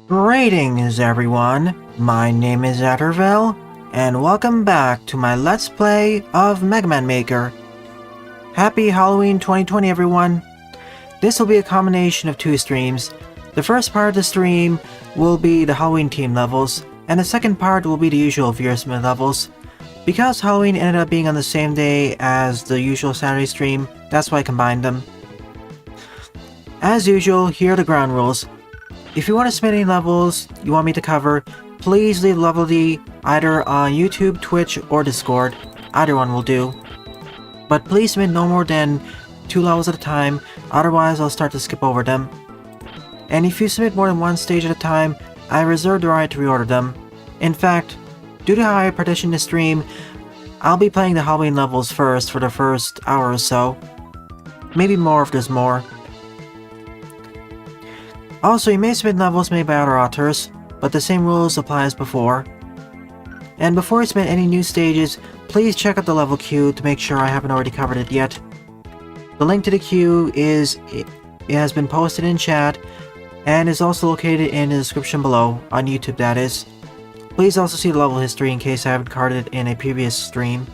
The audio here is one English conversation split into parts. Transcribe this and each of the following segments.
Greetings everyone, my name is Atterville, and welcome back to my Let's Play of Mega Man Maker. Happy Halloween 2020 everyone! This will be a combination of two streams. The first part of the stream will be the Halloween team levels, and the second part will be the usual Fearsmith levels. Because Halloween ended up being on the same day as the usual Saturday stream, that's why I combined them. As usual, here are the ground rules. If you want to submit any levels you want me to cover, please leave level D either on YouTube, Twitch, or Discord. Either one will do. But please submit no more than 2 levels at a time, otherwise I'll start to skip over them. And if you submit more than one stage at a time, I reserve the right to reorder them. In fact, due to how I partition the stream, I'll be playing the Halloween levels first for the first hour or so. Maybe more if there's more. Also, you may submit levels made by other authors, but the same rules apply as before. And before you submit any new stages, please check out the level queue to make sure I haven't already covered it yet. The link to the queue has been posted in chat, and is also located in the description below, on YouTube that is. Please also see the level history in case I haven't covered it in a previous stream.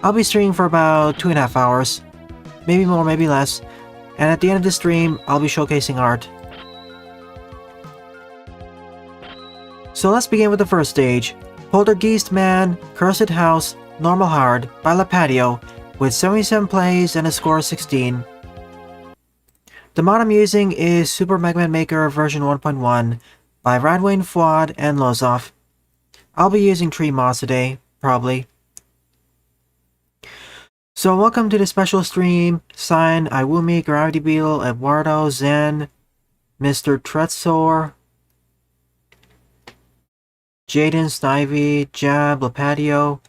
I'll be streaming for about 2.5 hours, maybe more, maybe less. And at the end of the stream, I'll be showcasing art. So let's begin with the first stage. Poltergeist Man, Cursed House, Normal Hard by Lipatio, with 77 plays and a score of 16. The mod I'm using is Super Mega Man Maker version 1.1 by Radwayne and Lozoff. I'll be using 3 mods today, probably. So welcome to the special stream. Sign, Iwumi, Gravity Beetle, Eduardo, Zen, Mr. Tretsor, Jaden, Snivy, Jab, Lipatio,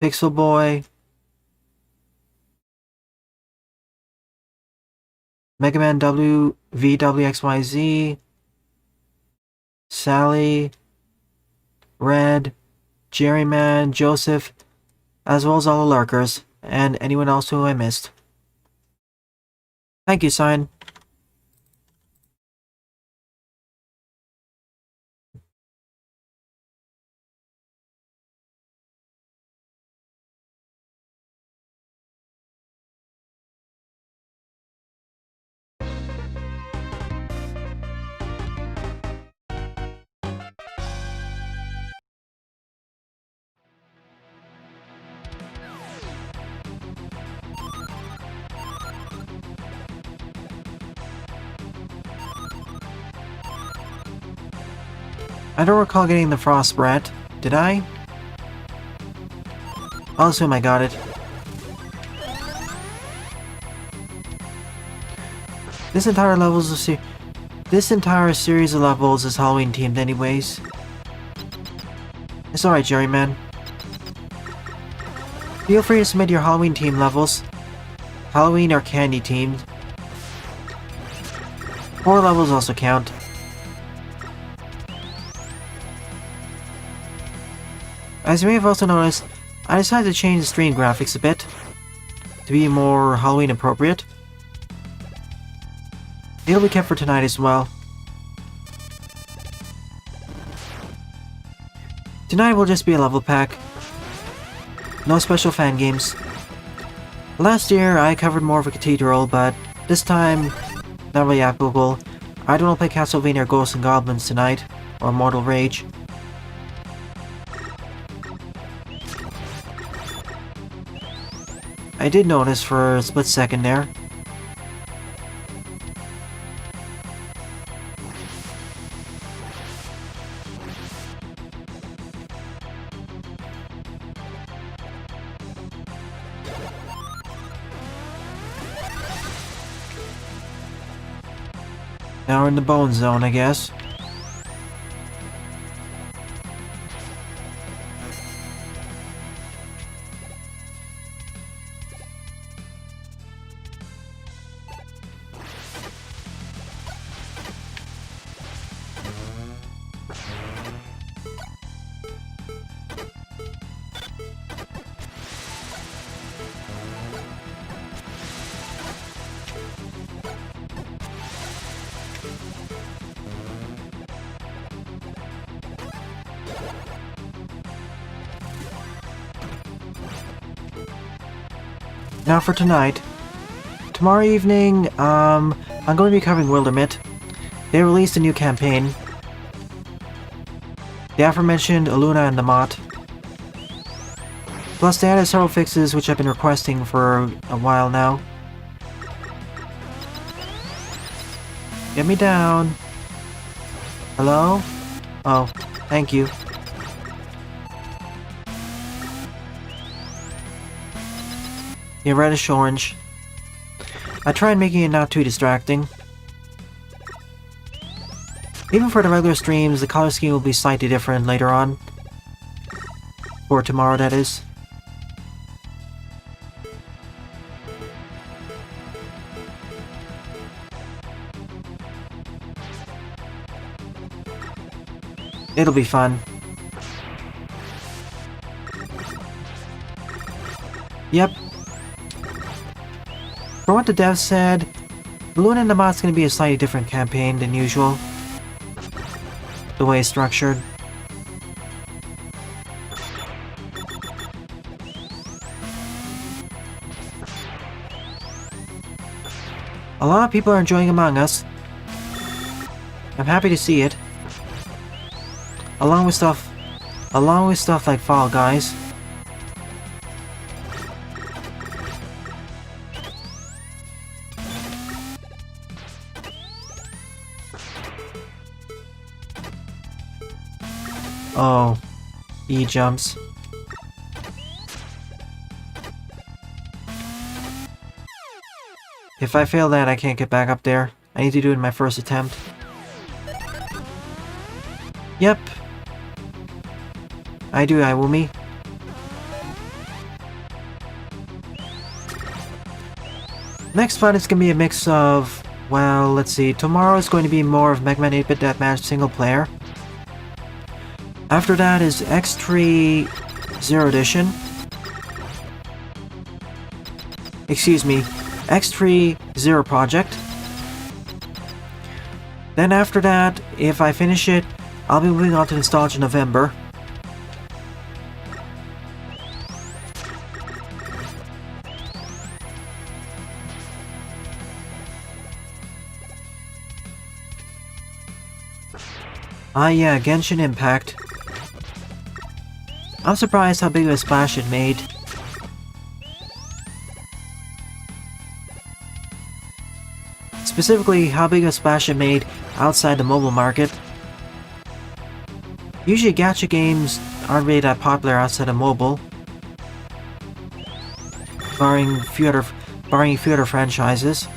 Pixel Boy, Mega Man V1.6.3, Sally, Red, Jerryman, Joseph, as well as all the lurkers, and anyone else who I missed. Thank you, Sign. I don't recall getting the Frost Brat, did I? I'll assume I got it. This entire series of levels is Halloween themed anyways. It's alright, Jerryman. Feel free to submit your Halloween themed levels. Halloween or candy themed. 4 levels also count. As you may have also noticed, I decided to change the stream graphics a bit, to be more Halloween appropriate. It'll be kept for tonight as well. Tonight will just be a level pack. No special fan games. Last year I covered more of a cathedral, but this time, not really applicable. I don't want to play Castlevania Ghosts and Goblins tonight, or Mortal Rage. I did notice for a split second there. Now we're in the bone zone, I guess. Now for tonight. Tomorrow evening, I'm going to be covering Wildermyth. They released a new campaign. The aforementioned Aluna and the Mott. Plus they added several fixes which I've been requesting for a while now. Get me down. Hello? Oh, thank you. Yeah, reddish orange. I tried making it not too distracting. Even for the regular streams, the color scheme will be slightly different later on. For tomorrow, that is. It'll be fun. Yep. For what the devs said, Balloon and the Mott's gonna be a slightly different campaign than usual. The way it's structured. A lot of people are enjoying Among Us. I'm happy to see it. Along with stuff like Fall Guys. Oh, E-jumps. If I fail that, I can't get back up there. I need to do it in my first attempt. Yep. I do, Iwumi. Next fun is going to be a mix of... Well, let's see. Tomorrow is going to be more of Mega Man 8-bit Deathmatch single player. After that is X3 Zero Edition. Excuse me. X3 Zero Project. Then after that, if I finish it, I'll be moving on to Nostalgia November. Ah yeah, Genshin Impact. I'm surprised how big of a splash it made. Specifically, how big of a splash it made outside the mobile market. Usually gacha games aren't really that popular outside of mobile. Barring a few other franchises.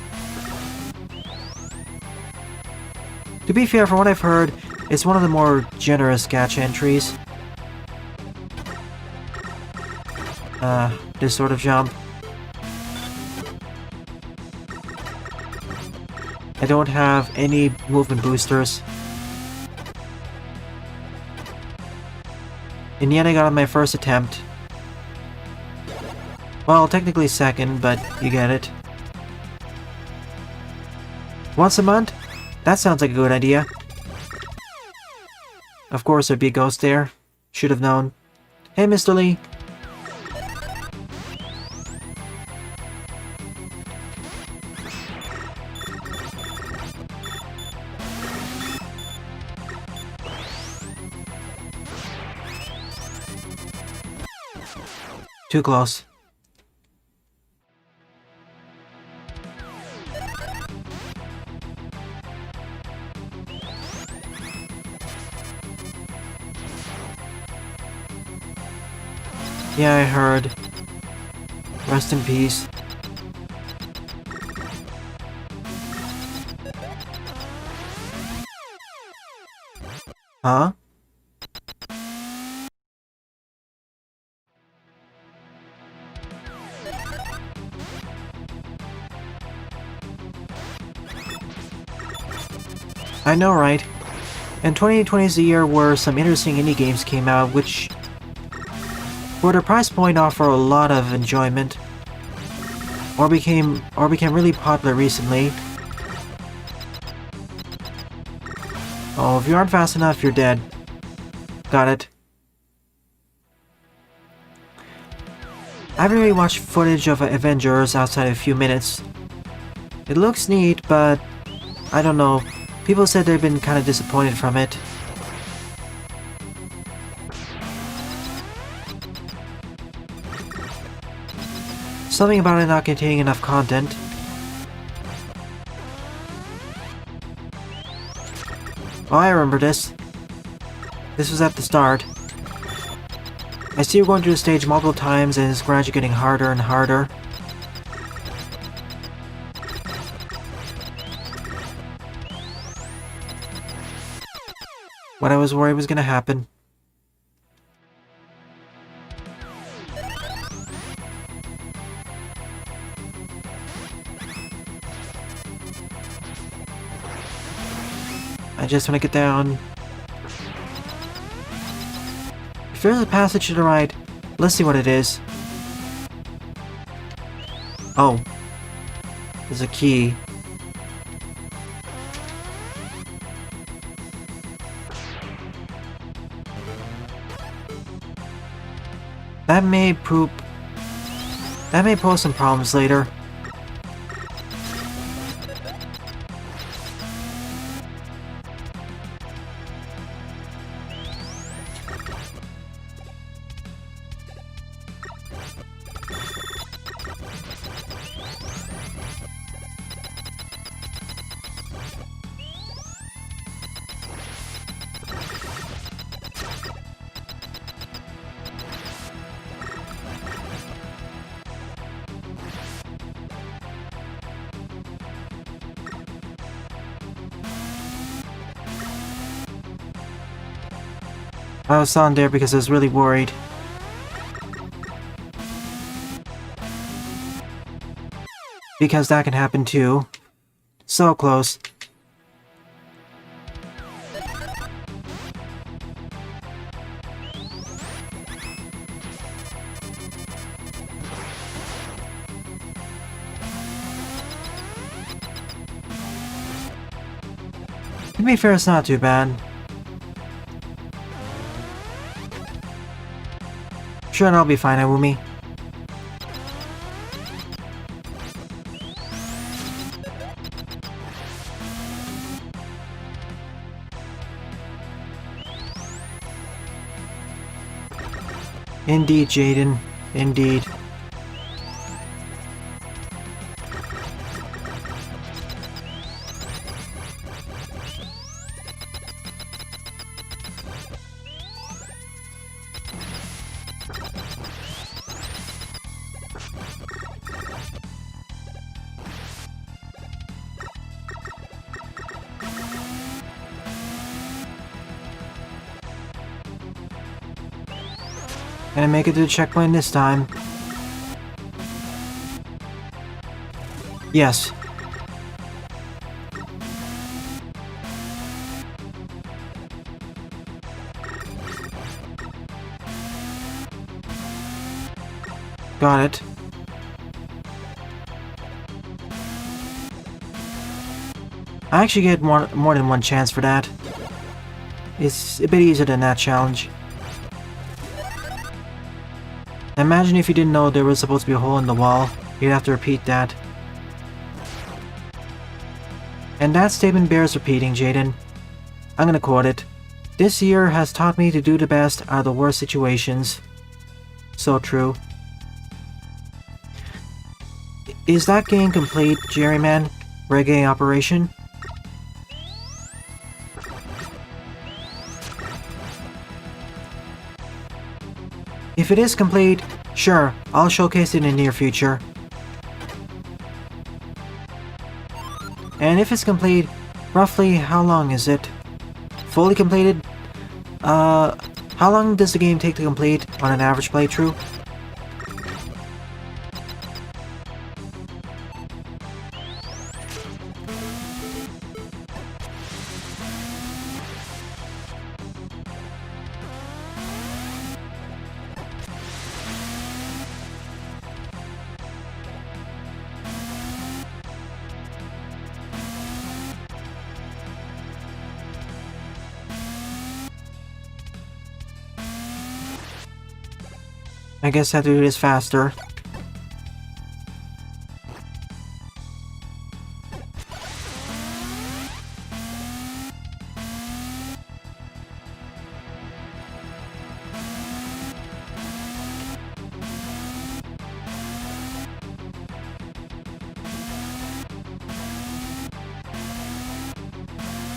To be fair, from what I've heard, it's one of the more generous gacha entries. This sort of jump. I don't have any movement boosters. And yet I got on my first attempt. Well, technically second, but you get it. Once a month? That sounds like a good idea. Of course there'd be a ghost there. Should have known. Hey, Mr. Lee. Too close. Yeah, I heard. Rest in peace. Huh? I know, right? And 2020 is the year where some interesting indie games came out, which, for their price point, offer a lot of enjoyment, or became really popular recently. Oh, if you aren't fast enough, you're dead. Got it. I haven't really watched footage of Avengers outside of a few minutes. It looks neat, but I don't know. People said they've been kind of disappointed from it. Something about it not containing enough content. Oh, I remember this. This was at the start. I see you're going through the stage multiple times and it's gradually getting harder and harder. What I was worried was gonna happen. I just want to get down. If there's a passage to the right, let's see what it is. Oh. There's a key. That may pose some problems later. I was on there because I was really worried. Because that can happen too. So close. To be fair, it's not too bad. Sure, I'll be fine, Awumi. Indeed, Jaden. Indeed. Can I make it to the checkpoint this time? Yes. Got it. I actually get more than one chance for that. It's a bit easier than that challenge. Imagine if you didn't know there was supposed to be a hole in the wall. You'd have to repeat that. And that statement bears repeating, Jaden. I'm gonna quote it. This year has taught me to do the best out of the worst situations. So true. Is that game complete, Jerryman? Reggae operation? If it is complete, sure, I'll showcase it in the near future. And if it's complete, roughly how long is it? Fully completed? How long does the game take to complete on an average playthrough? I guess I have to do this faster.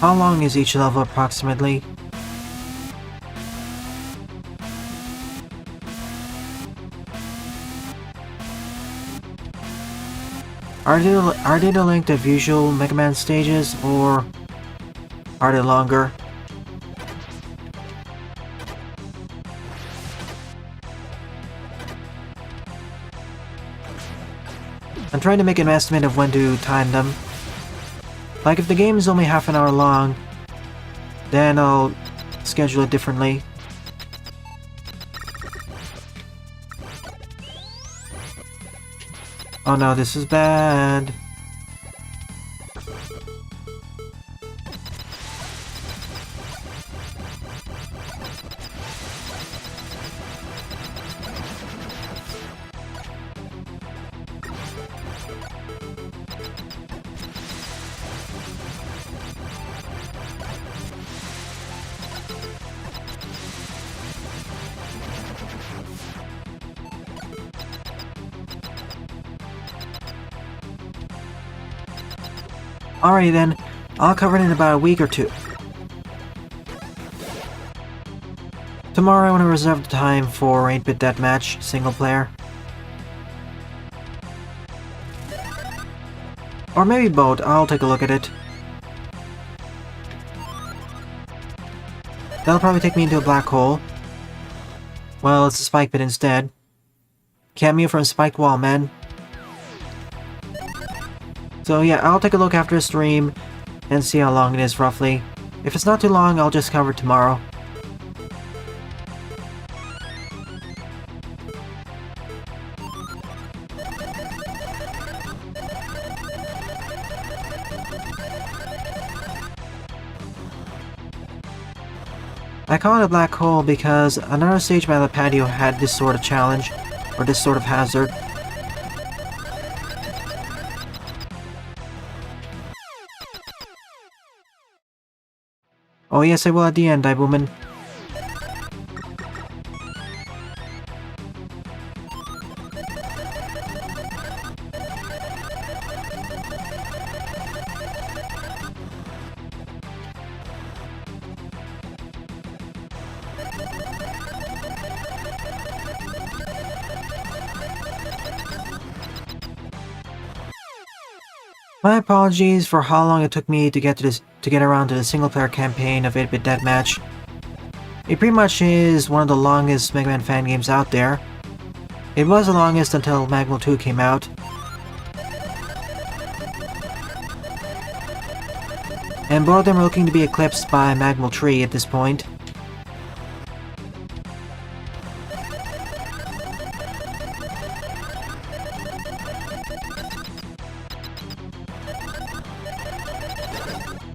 How long is each level approximately? Are they the length of usual Mega Man stages, or are they longer? I'm trying to make an estimate of when to time them. Like, if the game is only half an hour long, then I'll schedule it differently. Oh no, this is bad. Alrighty then, I'll cover it in about a week or two. Tomorrow I want to reserve the time for 8-bit deathmatch, single player. Or maybe both, I'll take a look at it. That'll probably take me into a black hole. Well, it's a spike pit instead. Cameo from Spiked Wall, man. So yeah, I'll take a look after the stream and see how long it is roughly. If it's not too long, I'll just cover it tomorrow. I call it a black hole because another stage by Lipatio had this sort of challenge, or this sort of hazard. Oh yes, I will at the end, woman. My apologies for how long it took me to get around to the single-player campaign of 8-bit deathmatch. It pretty much is one of the longest Mega Man fan games out there. It was the longest until Magmal 2 came out. And both of them are looking to be eclipsed by Magmal 3 at this point.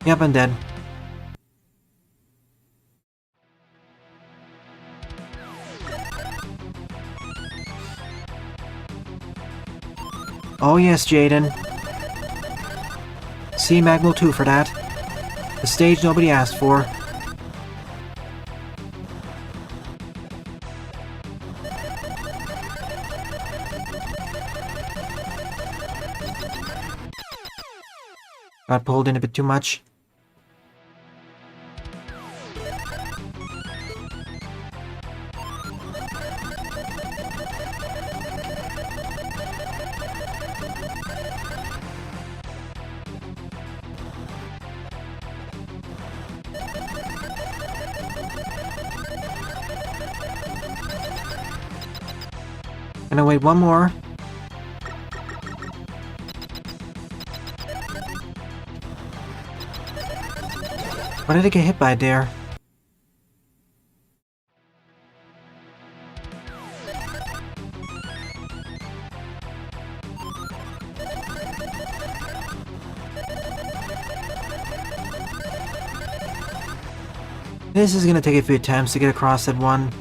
Yep, I'm dead. Oh yes, Jaden. See Magmal 2 for that. The stage nobody asked for. Got pulled in a bit too much. Gonna wait one more. What did I get hit by there? This is gonna take a few attempts to get across that one.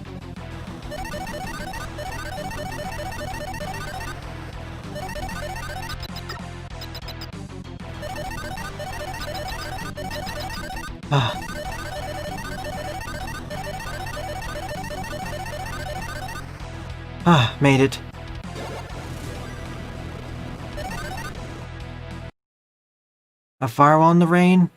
Made it. A firewall in the rain?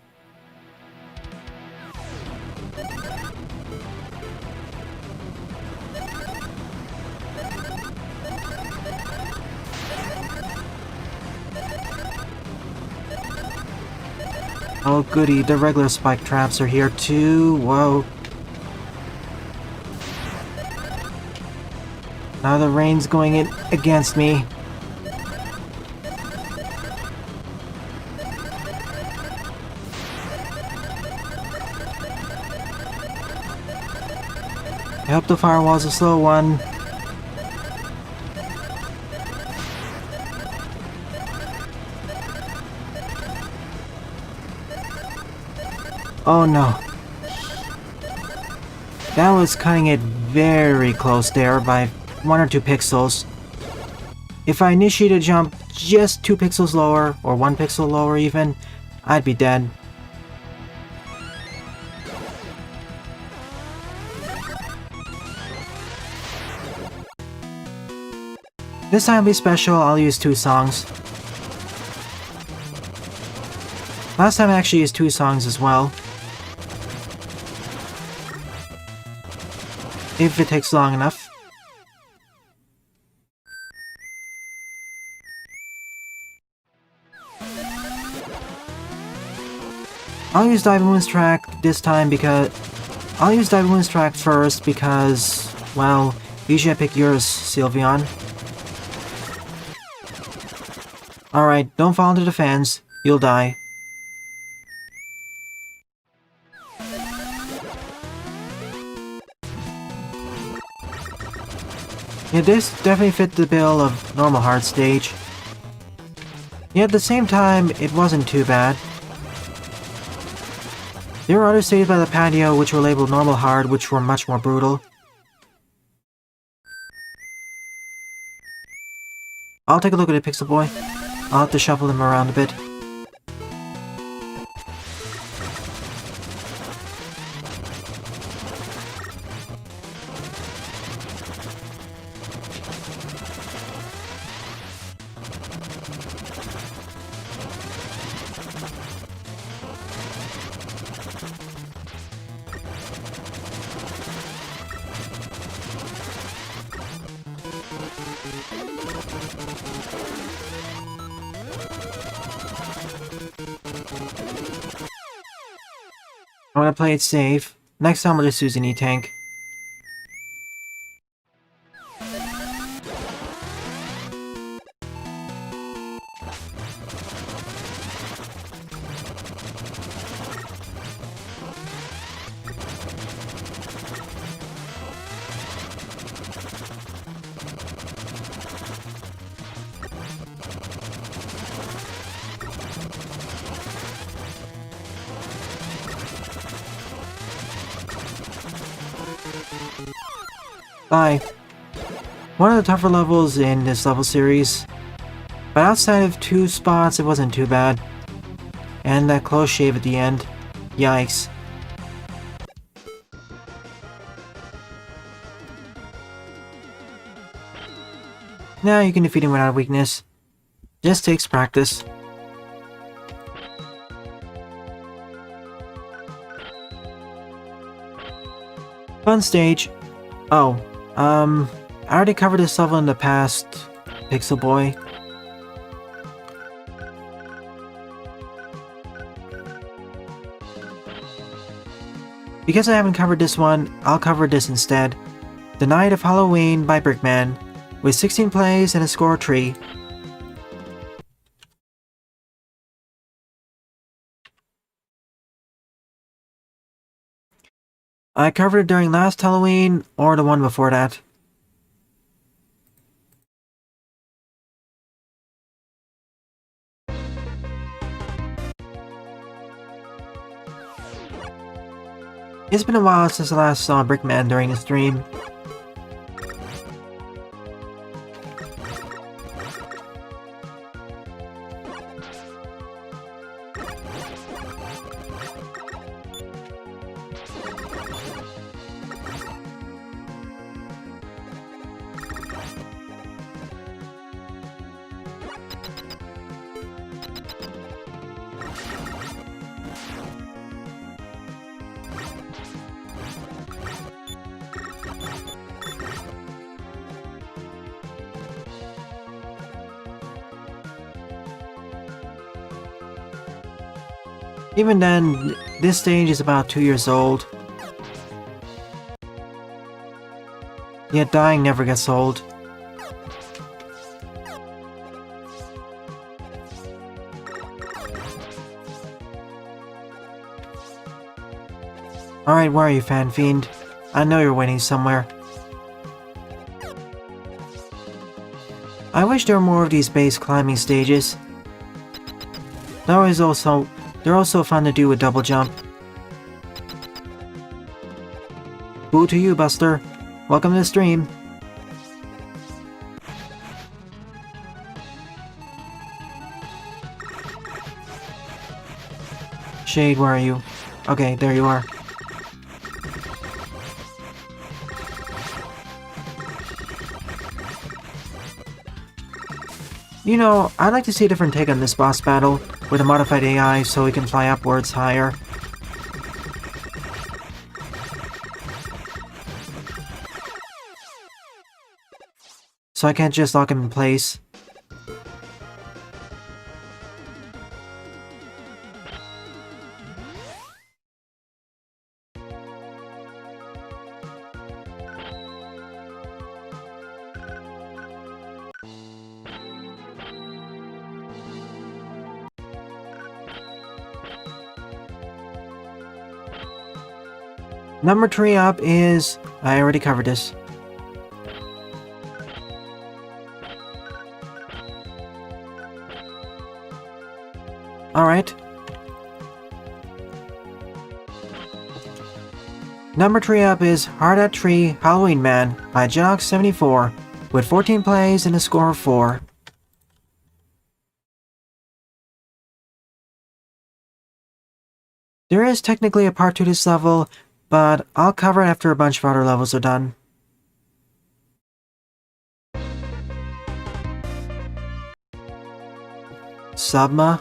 Oh goody, the regular spike traps are here too. Whoa. Now the rain's going in against me. I hope the firewall's a slow one. Oh no. That was cutting it very close there by 1 or 2 pixels. If I initiate a jump just 2 pixels lower, or 1 pixel lower even, I'd be dead. This time will be special, I'll use 2 songs. Last time I actually used 2 songs as well. If it takes long enough. I'll use Dive Moon's track this time because... I'll use Dive Moon's track first because... well, usually I pick yours, Sylveon. Alright, don't fall into the fans. You'll die. Yeah, this definitely fit the bill of normal hard stage. Yet at the same time, it wasn't too bad. There were other stages by the patio which were labeled normal hard, which were much more brutal. I'll take a look at it, Pixel Boy. I'll have to shuffle them around a bit. I want to play it safe. Next time I'll just use an E-Tank. Bye. One of the tougher levels in this level series, but outside of 2 spots it wasn't too bad. And that close shave at the end. Yikes. Now you can defeat him without weakness. Just takes practice. Fun stage. Oh, I already covered this level in the past, Pixel Boy. Because I haven't covered this one, I'll cover this instead. The Night of Halloween by BrickMan, with 16 plays and a score of 3. I covered it during last Halloween, or the one before that. It's been a while since I last saw BrickMan during the stream. Even then, this stage is about 2 years old. Yet dying never gets old. Alright, where are you, Fan Fiend? I know you're waiting somewhere. I wish there were more of these base climbing stages. They're also fun to do with double jump. Boo to you, Buster. Welcome to the stream. Shade, where are you? Okay, there you are. You know, I'd like to see a different take on this boss battle, with a modified AI so we can fly upwards higher. So I can't just lock him in place. Number 3 up is... I already covered this. Alright. Number 3 up is Hard at Tree Halloween Man by Janox74 with 14 plays and a score of 4. There is technically a part to this level, but I'll cover it after a bunch of other levels are done. Subma.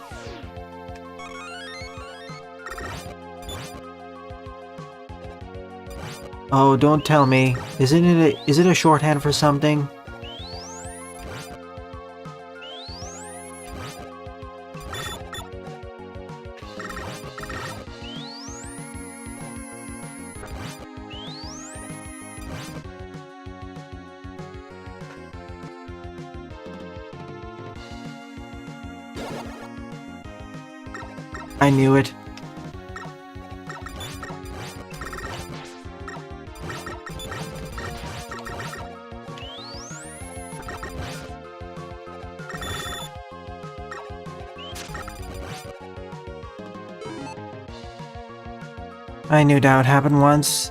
Oh, don't tell me. Is it a shorthand for something? I knew it. I knew that would happen once.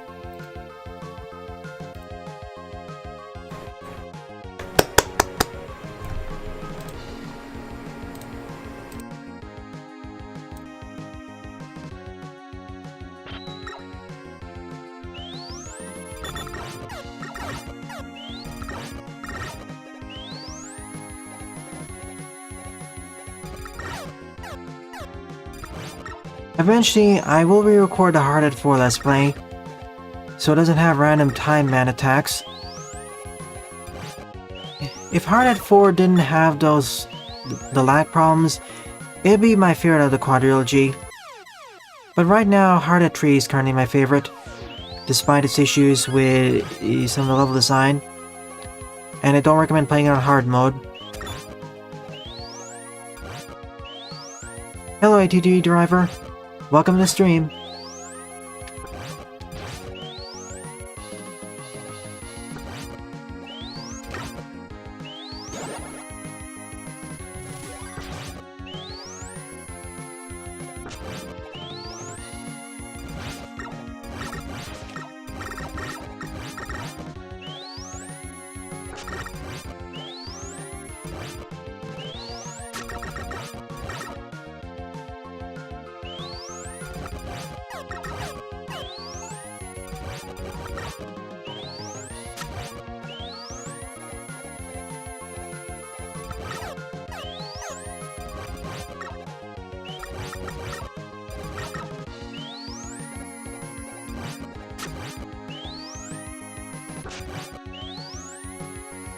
Eventually, I will re-record the Hard at 4 Let's Play, so it doesn't have random time man attacks. If Hard at 4 didn't have the lag problems, it'd be my favorite of the quadrilogy. But right now, Hard at 3 is currently my favorite, despite its issues with some of the level design, and I don't recommend playing it on hard mode. Hello ATD driver. Welcome to the stream.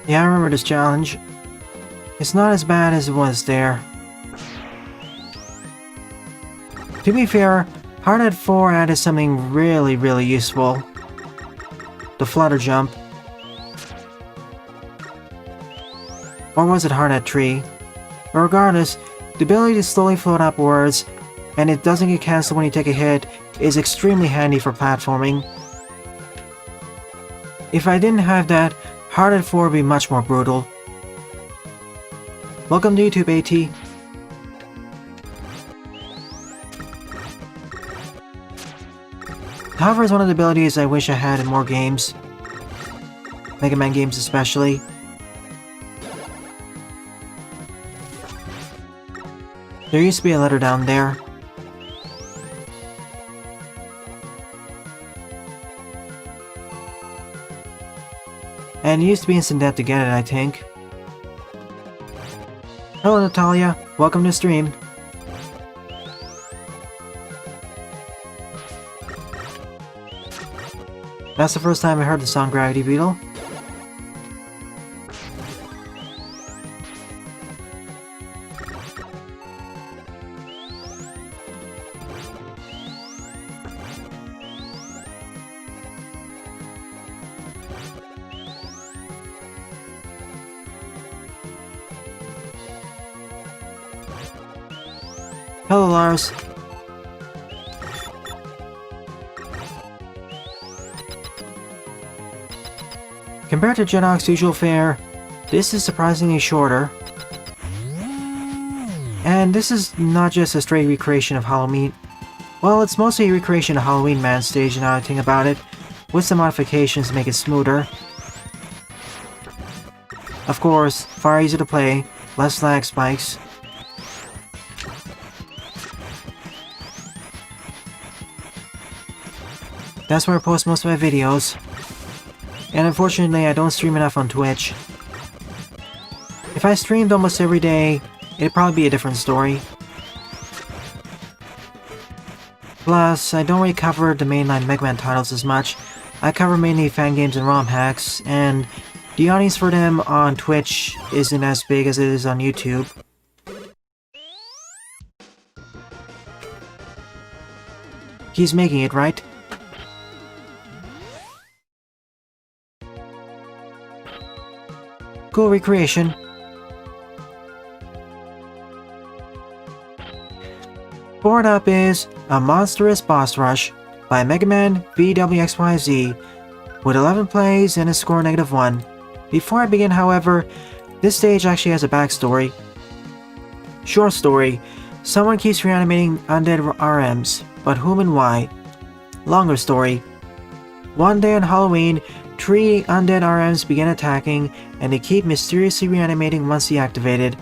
Yeah, I remember this challenge. It's not as bad as it was there. To be fair, Hardhead 4 added something really useful. The flutter jump. Or was it Hardhead 3? But regardless, the ability to slowly float upwards, and it doesn't get cancelled when you take a hit, is extremely handy for platforming. If I didn't have that, Hardhead 4 would be much more brutal. Welcome to YouTube, AT. Hover is one of the abilities I wish I had in more games. Mega Man games especially. There used to be a letter down there. And it used to be instant death to get it, I think. Hello Natalia, welcome to stream. That's the first time I heard the song Gravity Beetle. Hello, Lars. Compared to Jedok's usual fare, this is surprisingly shorter. And this is not just a straight recreation of Halloween. Well, it's mostly a recreation of Halloween Man stage now I think about it, with some modifications to make it smoother. Of course, far easier to play, less lag spikes. That's where I post most of my videos. And unfortunately, I don't stream enough on Twitch. If I streamed almost every day, it'd probably be a different story. Plus, I don't really cover the mainline Mega Man titles as much. I cover mainly fan games and ROM hacks, and the audience for them on Twitch isn't as big as it is on YouTube. He's making it, right? Cool recreation. Board up is a Monstrous Boss Rush by Mega Man Maker with 11 plays and a score -1. Before I begin, however, this stage actually has a backstory. Short story, someone keeps reanimating undead RMs, but whom and why? Longer story, one day on Halloween, 3 undead RMs begin attacking, and they keep mysteriously reanimating once deactivated.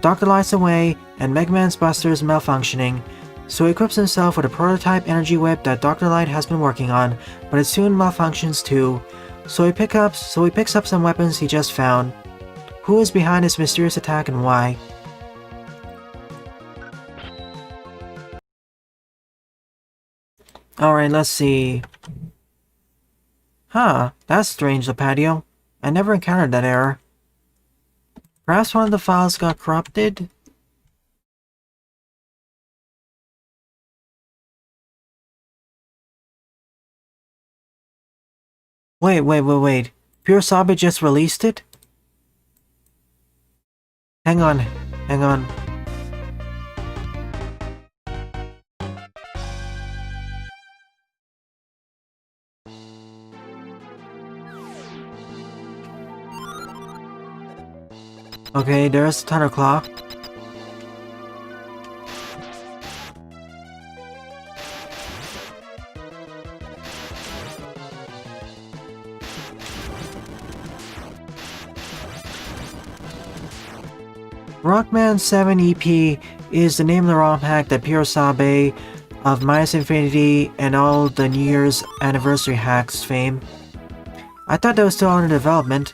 Dr. Light's away, and Mega Man's Buster is malfunctioning, so he equips himself with a prototype energy whip that Dr. Light has been working on, but it soon malfunctions too. So he picks up some weapons he just found. Who is behind this mysterious attack and why? Alright, let's see. Huh, that's strange, Lipatio. I never encountered that error. Perhaps one of the files got corrupted? Wait. Pure Sabe just released it? Hang on. Okay, there's the Thunderclaw. Rockman 7 EP is the name of the ROM hack that Pure Sabe of Minus Infinity and all the New Year's anniversary hacks fame. I thought that was still under development.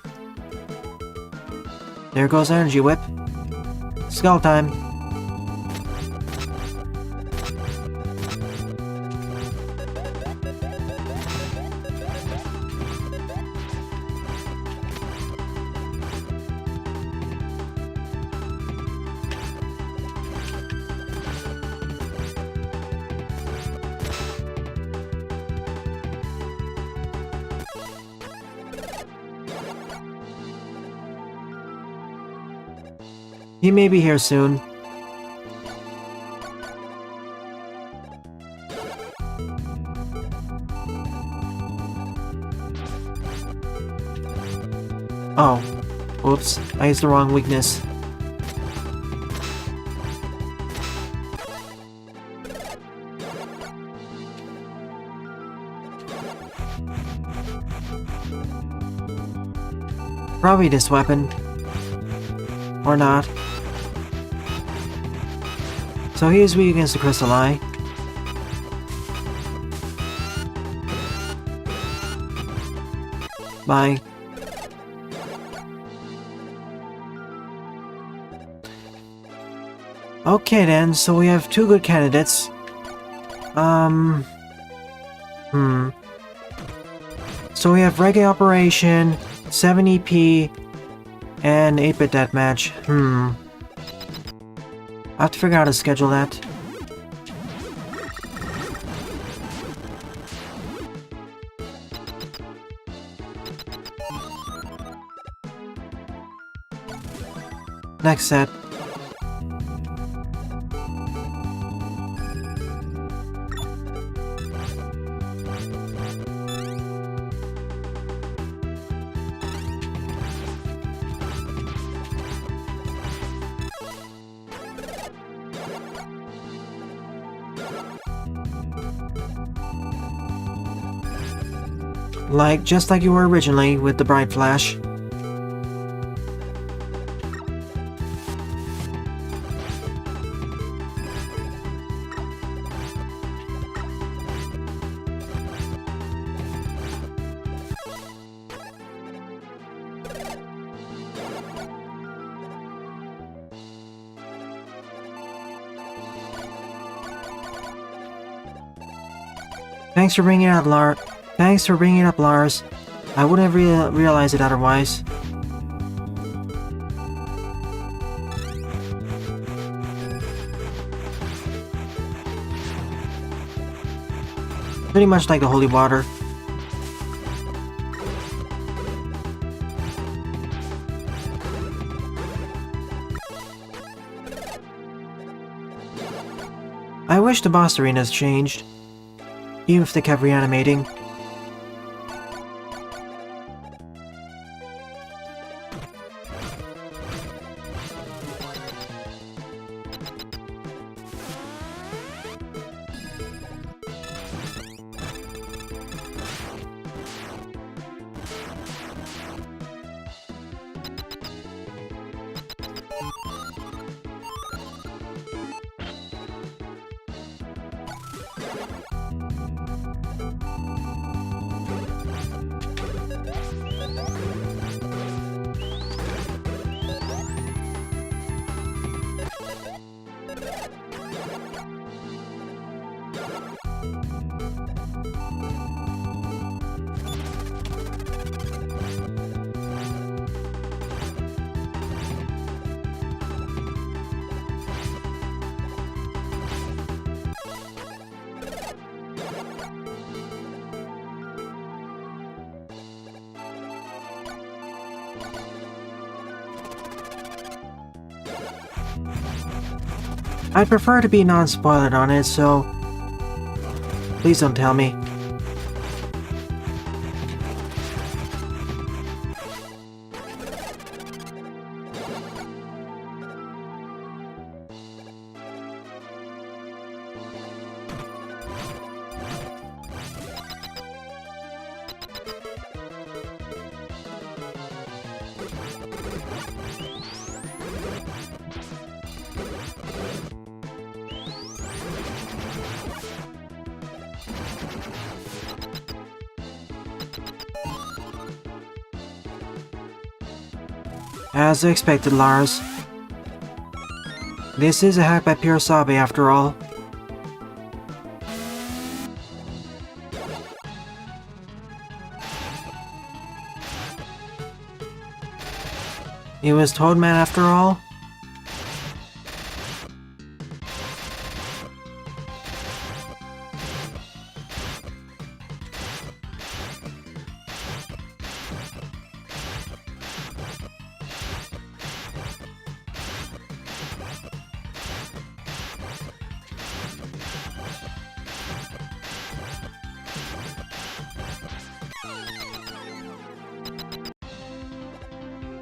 There goes Energy Whip. Skull time. He may be here soon. Oh. Whoops. I used the wrong weakness. Probably this weapon. Or not. So he is weak against the Crystal Eye. Bye. Okay then, so we have two good candidates. So we have Reggae Operation, 7 EP, and 8-bit Deathmatch. I have to figure out how to schedule that. Next set. Just like you were originally with the Bright Flash. Thanks for bringing it up, Lars. I wouldn't have realized it otherwise. Pretty much like the holy water. I wish the boss arenas changed, even if they kept reanimating. I'd prefer to be non-spoilered on it, so please don't tell me. As expected, Lars. This is a hack by Pirasabe after all. It was Toadman after all?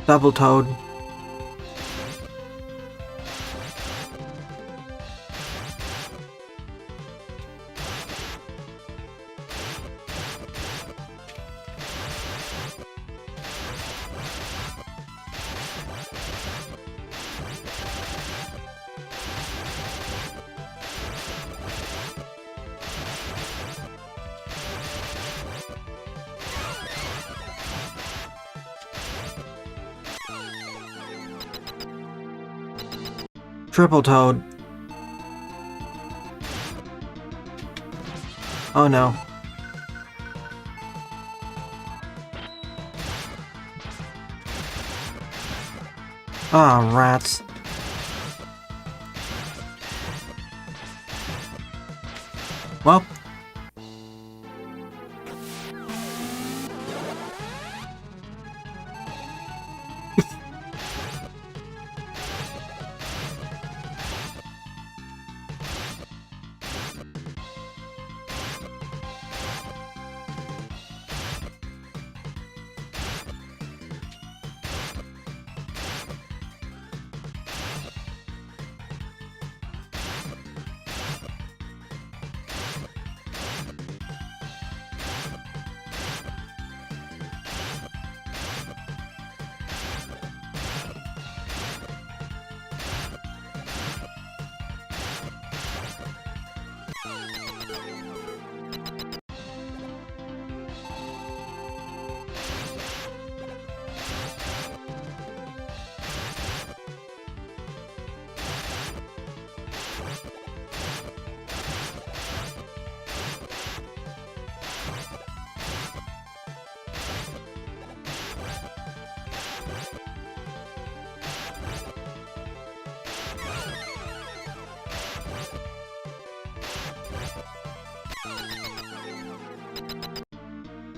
Double Toad. Triple Toad. Oh no. Ah, rats. Well.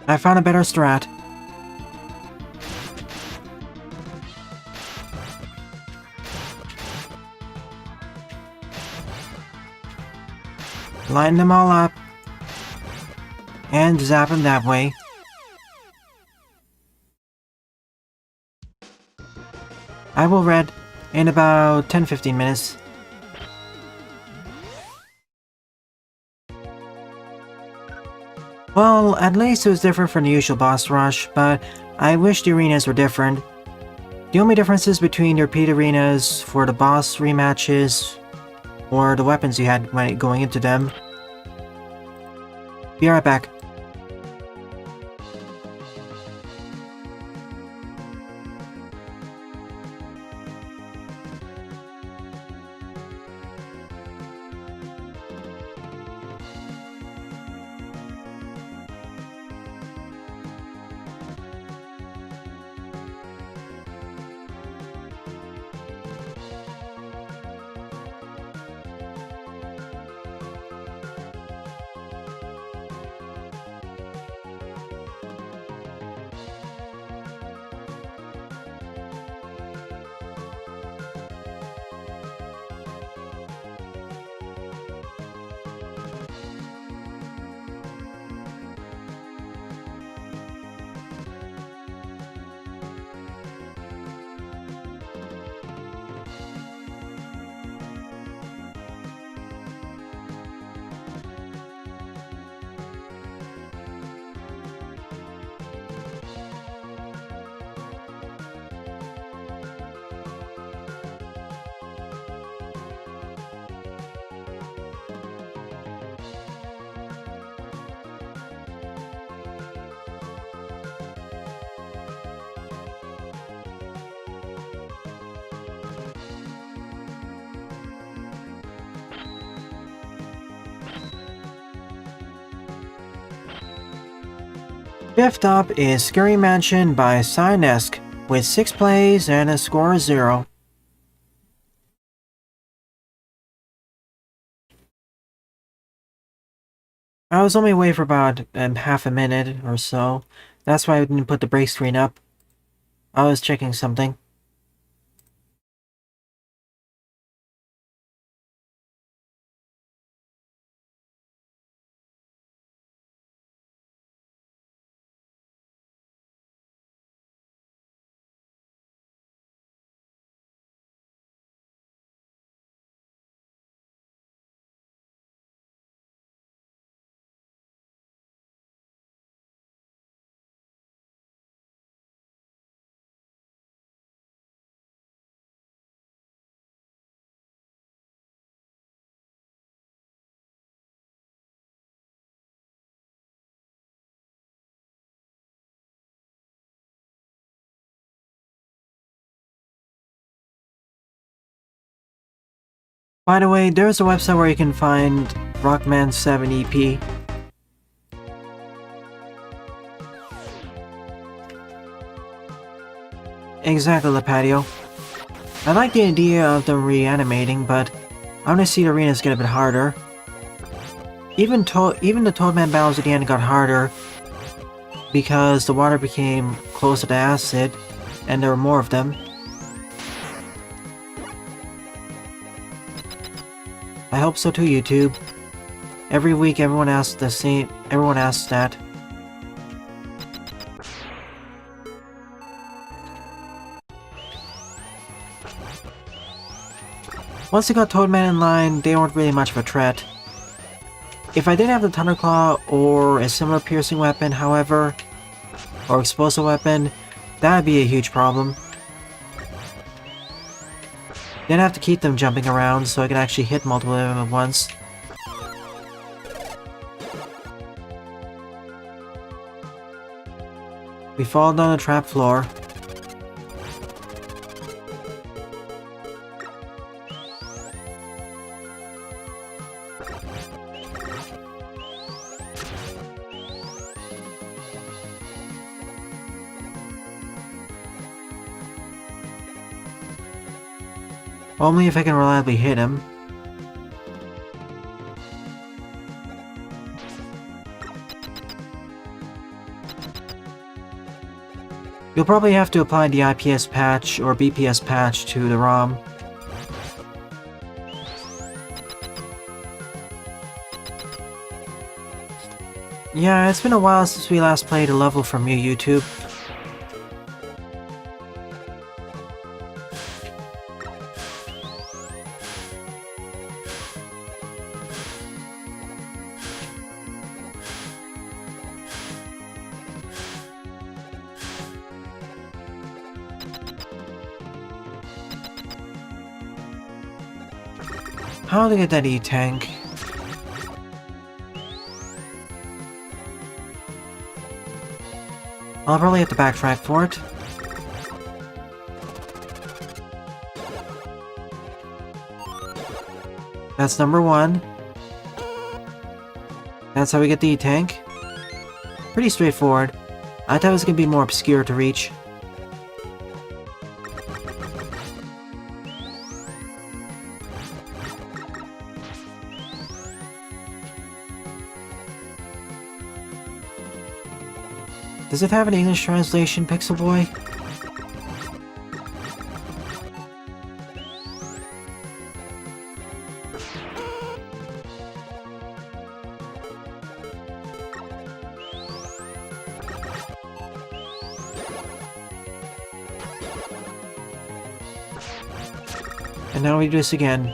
I found a better strat. Line them all up. And zap them that way. I will red in about 10-15 minutes. Well, at least it was different from the usual boss rush, but I wish the arenas were different. The only differences between the repeat arenas for the boss rematches or the weapons you had when going into them. Be right back. Fifth up is Scary Mansion by Cyanesque with 6 plays and a score of 0. I was only away for about half a minute or so. That's why I didn't put the break screen up. I was checking something. By the way, there's a website where you can find Rockman 7 EP. Exactly, Lipatio. I like the idea of them reanimating, but I want to see the arenas get a bit harder. Even the Toadman battles at the end got harder because the water became closer to acid, and there were more of them. I hope so too, YouTube. Every week everyone asks the same. Everyone asks that. Once they got Toadman in line, they weren't really much of a threat. If I didn't have the Thunderclaw or a similar piercing weapon, however, or explosive weapon, that'd be a huge problem. Then I have to keep them jumping around so I can actually hit multiple of them at once. We fall down the trap floor. Only if I can reliably hit him. You'll probably have to apply the IPS patch or BPS patch to the ROM. Yeah, it's been a while since we last played a level from you, YouTube. How to get that E-tank? I'll probably have to backtrack for it. That's number one. That's how we get the E-tank. Pretty straightforward. I thought it was gonna be more obscure to reach. Does it have an English translation, Pixel Boy? And now we do this again.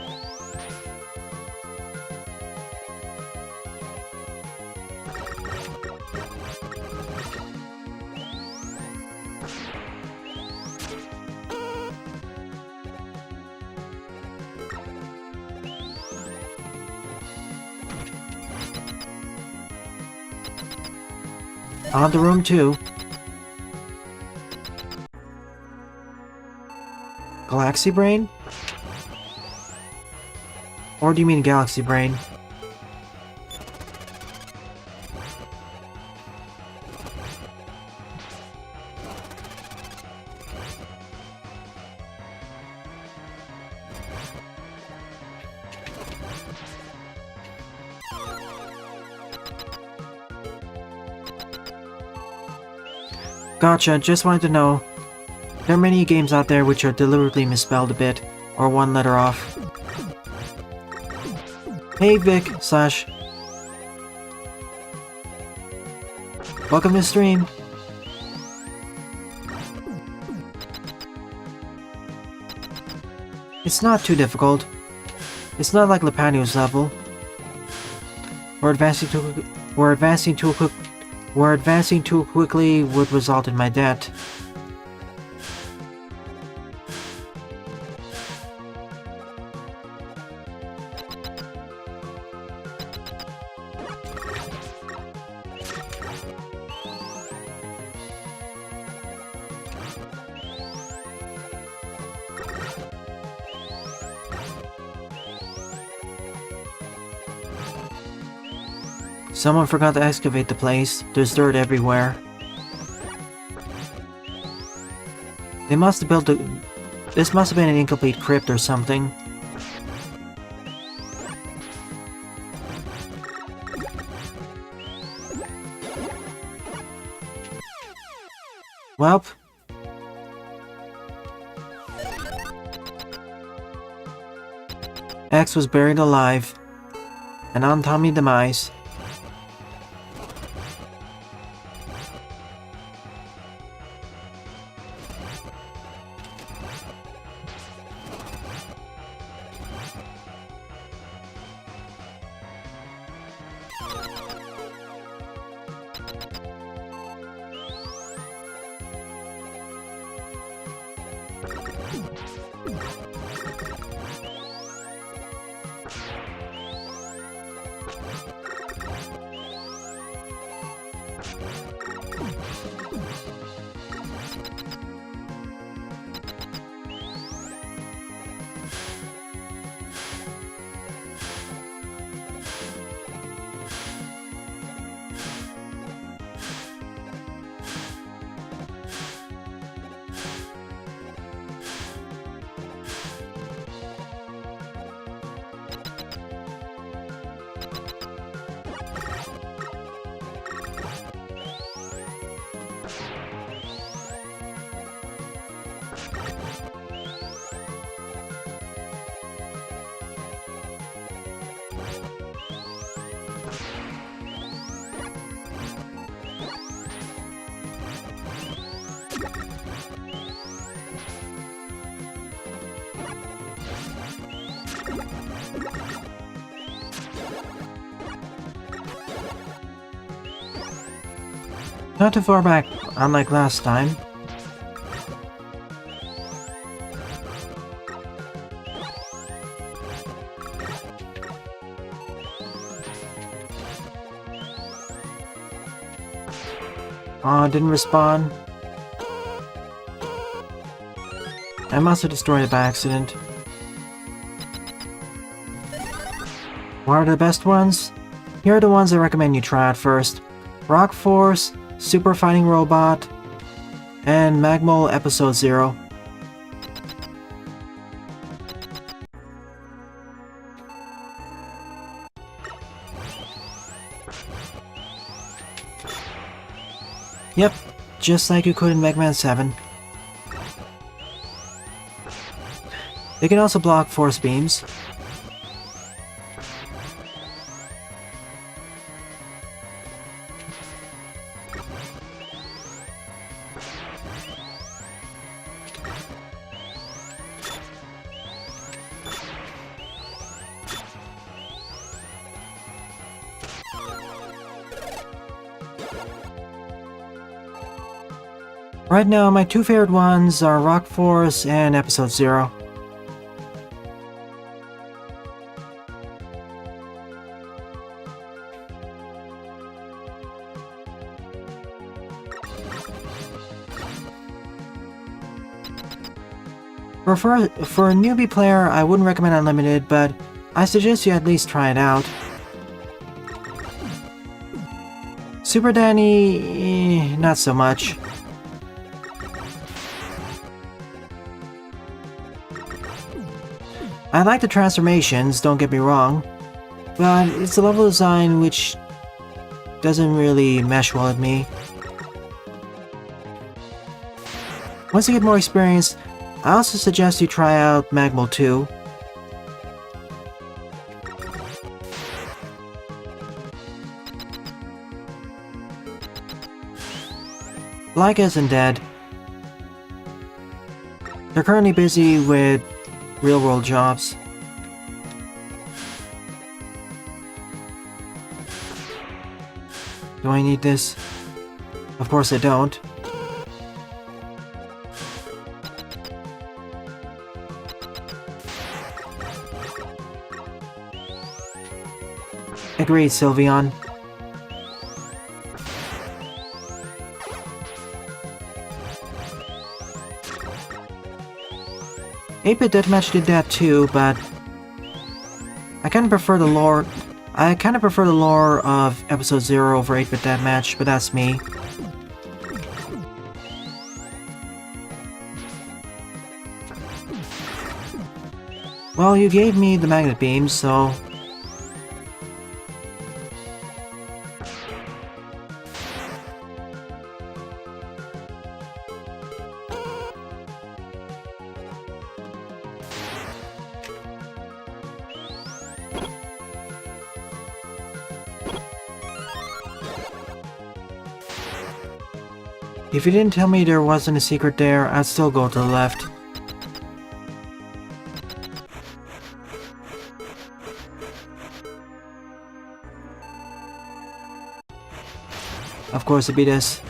On to room 2. Galaxy Brain? Or do you mean Galaxy Brain? Gotcha, just wanted to know. There are many games out there which are deliberately misspelled a bit, or one letter off. Hey Vic, Slash. Welcome to the stream. It's not too difficult. It's not like Lipatio's level. We're advancing too quickly would result in my death. Someone forgot to excavate the place. There's dirt everywhere. They must have built this must have been an incomplete crypt or something. Welp. X was buried alive. An untimely demise. Not too far back, unlike last time. Aw, didn't respawn. I must have destroyed it by accident. What are the best ones? Here are the ones I recommend you try out first. Rock Force, Super Fighting Robot, and Magmol Episode 0. Yep, just like you could in Mega Man 7. They can also block force beams. Right now, my two favorite ones are Rock Force and Episode 0. For a newbie player, I wouldn't recommend Unlimited, but I suggest you at least try it out. Super Danny, not so much. I like the transformations, don't get me wrong, but it's the level design which doesn't really mesh well with me. Once you get more experience, I also suggest you try out Magmol 2. Like isn't dead. They're currently busy with real-world jobs. Do I need this? Of course I don't. Agreed, Sylveon. 8-Bit Deathmatch did that too, but I kinda prefer the lore I kinda prefer the lore of Episode 0 over 8-bit Deathmatch, but that's me. Well, you gave me the magnet beam, so... If you didn't tell me there wasn't a secret there, I'd still go to the left. Of course it'd be this.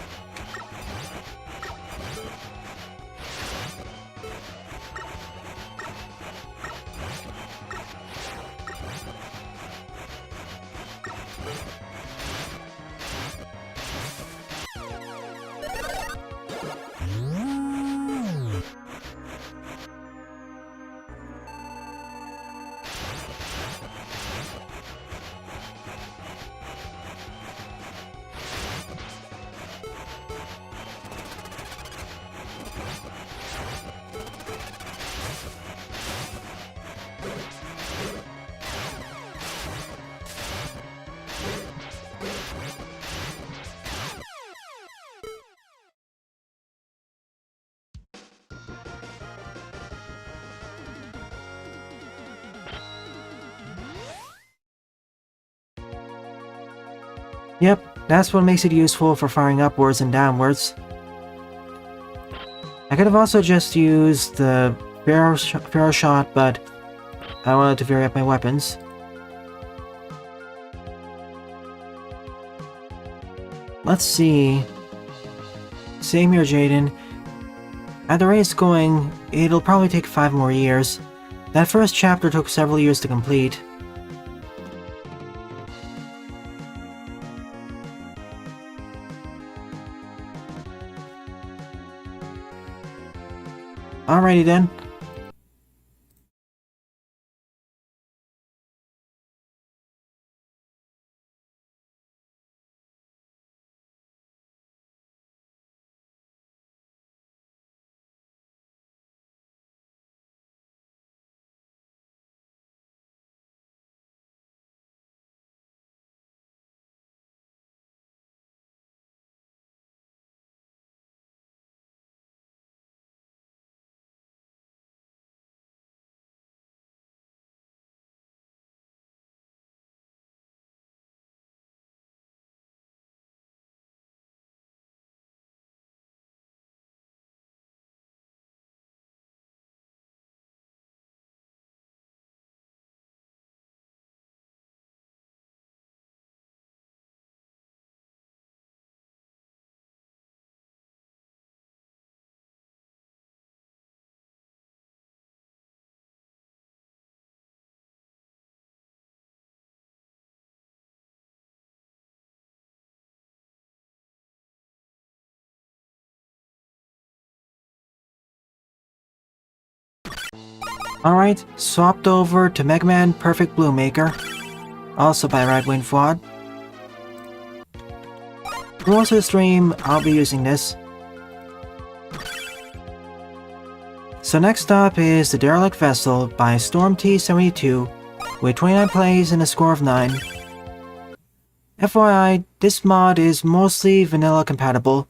Yep, that's what makes it useful for firing upwards and downwards. I could have also just used the Pharaoh shot, but I wanted to vary up my weapons. Let's see. Same here, Jaden. At the rate it's going, it'll probably take 5 more years. That first chapter took several years to complete. Alrighty then. Alright, swapped over to Mega Man Perfect Blue Maker, also by Rai Returns. For most of the stream, I'll be using this. So next up is the Derelict Vessel by StormT72 with 29 plays and a score of 9. FYI, this mod is mostly vanilla compatible.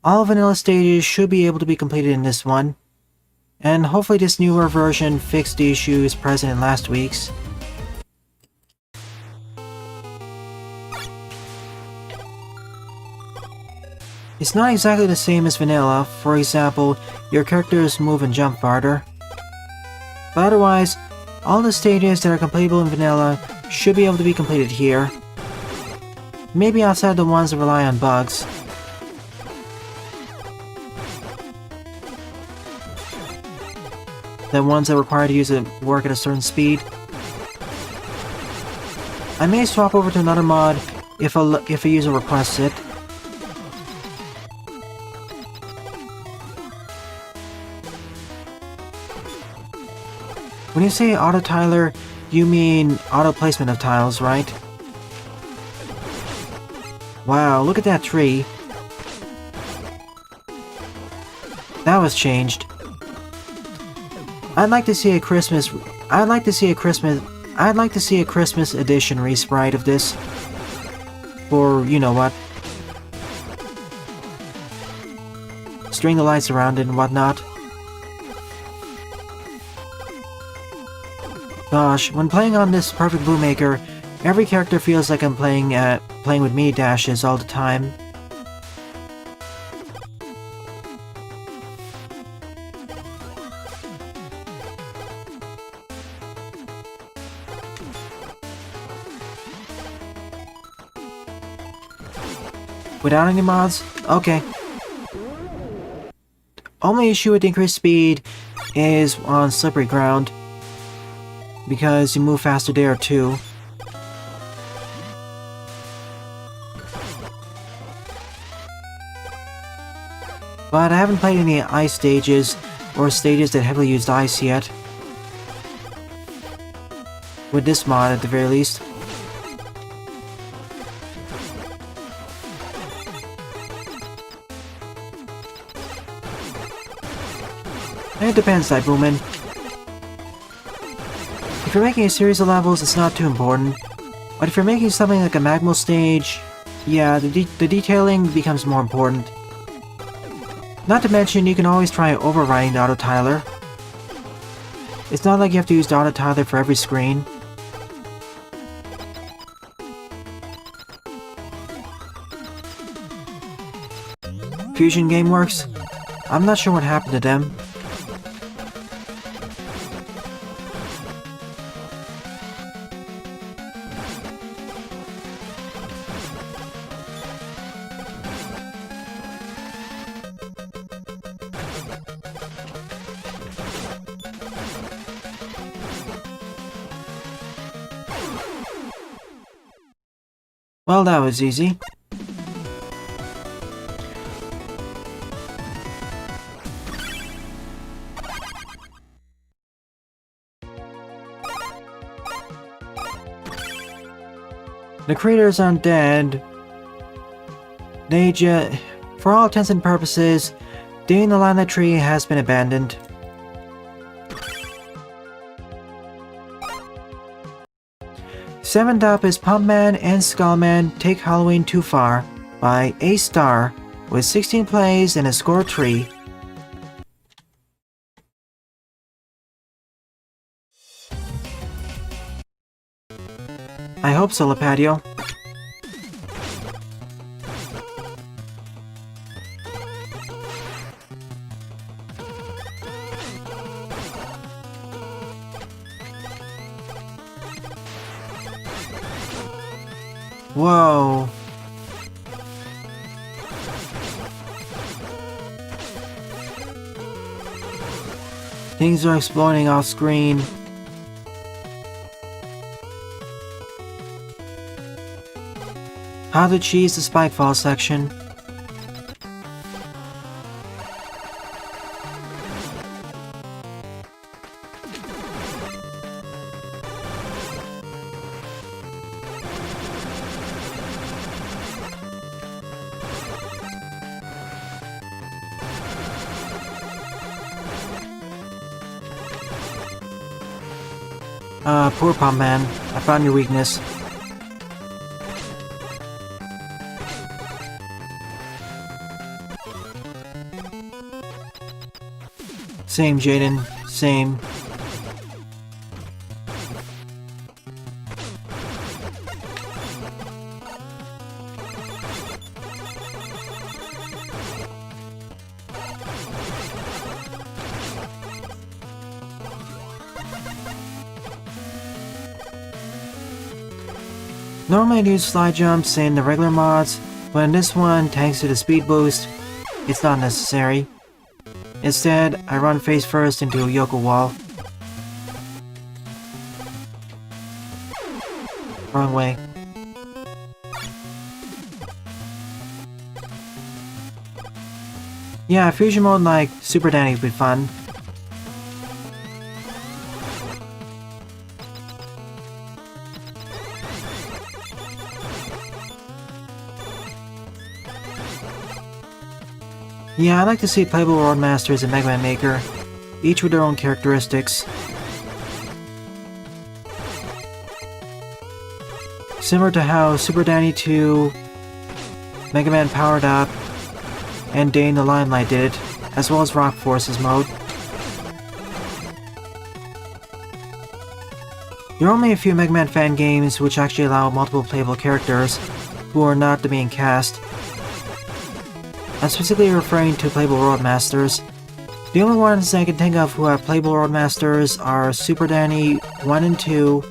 All vanilla stages should be able to be completed in this one. And hopefully this newer version fixed the issues present in last week's. It's not exactly the same as vanilla. For example, your characters move and jump farther. But otherwise, all the stages that are completable in vanilla should be able to be completed here. Maybe outside the ones that rely on bugs. The ones that require to use it work at a certain speed. I may swap over to another mod if a user requests it. When you say auto-tiler, You mean auto placement of tiles, right? Wow, look at that tree. That was changed. I'd like to see a Christmas edition resprite of this. Or, you know what. String the lights around it and whatnot. Gosh, when playing on this Perfect Blue Maker, every character feels like I'm playing with mini dashes all the time. Without any mods? Okay. Only issue with increased speed is on slippery ground, because you move faster there too. But I haven't played any ice stages, or stages that heavily used ice yet. With this mod at the very least. It depends, Boomin. If you're making a series of levels, it's not too important. But if you're making something like a magmal stage, yeah, the detailing becomes more important. Not to mention, you can always try overriding the auto-tiler. It's not like you have to use the auto-tiler for every screen. Fusion Gameworks? I'm not sure what happened to them. Well, that was easy. The creators aren't dead. For all intents and purposes, the Lana tree has been abandoned. Seventh up is Pumpman and Skullman Take Halloween Too Far by A Star with 16 plays and a score of 3. I hope so, Lipatio. Whoa. Things are exploding off screen. How to cheese the Spikefall section. Poor Pumpman. I found your weakness. Same, Jaden. Same. Normally I'd use slide jumps in the regular mods, but in this one, thanks to the speed boost, it's not necessary. Instead, I run face first into a Yoko wall. Wrong way. Yeah, fusion mode like Super Danny would be fun. Yeah, I like to see playable world masters in Mega Man Maker, each with their own characteristics. Similar to how Super Danny 2, Mega Man Powered Up, and Day in the Limelight did it, as well as Rock Forces mode. There are only a few Mega Man fan games which actually allow multiple playable characters who are not the main cast. I'm specifically referring to playable world masters. The only ones I can think of who have playable world masters are Super Danny 1 and 2,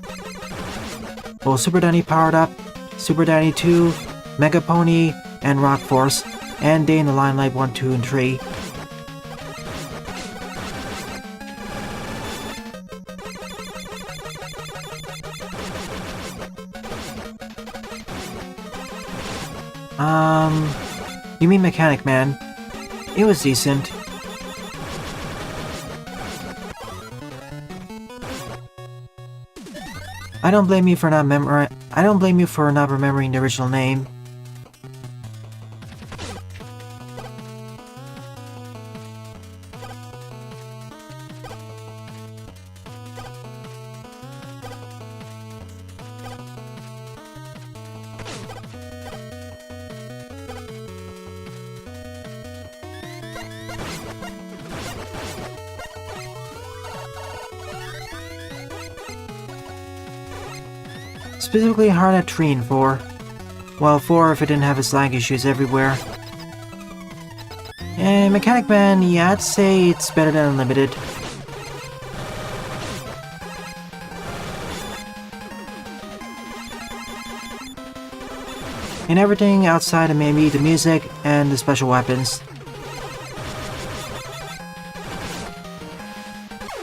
well, Super Danny Powered Up, Super Danny 2, Mega Pony, and Rock Force, and Day in the Limelight 1, 2, and 3. You mean Mechanic Man? It was decent. I don't blame you for not remembering the original name. Specifically hard at 3 and 4. Well, 4 if it didn't have its lag issues everywhere. And Mechanic Man, yeah, I'd say it's better than Unlimited. And everything outside of maybe the music and the special weapons.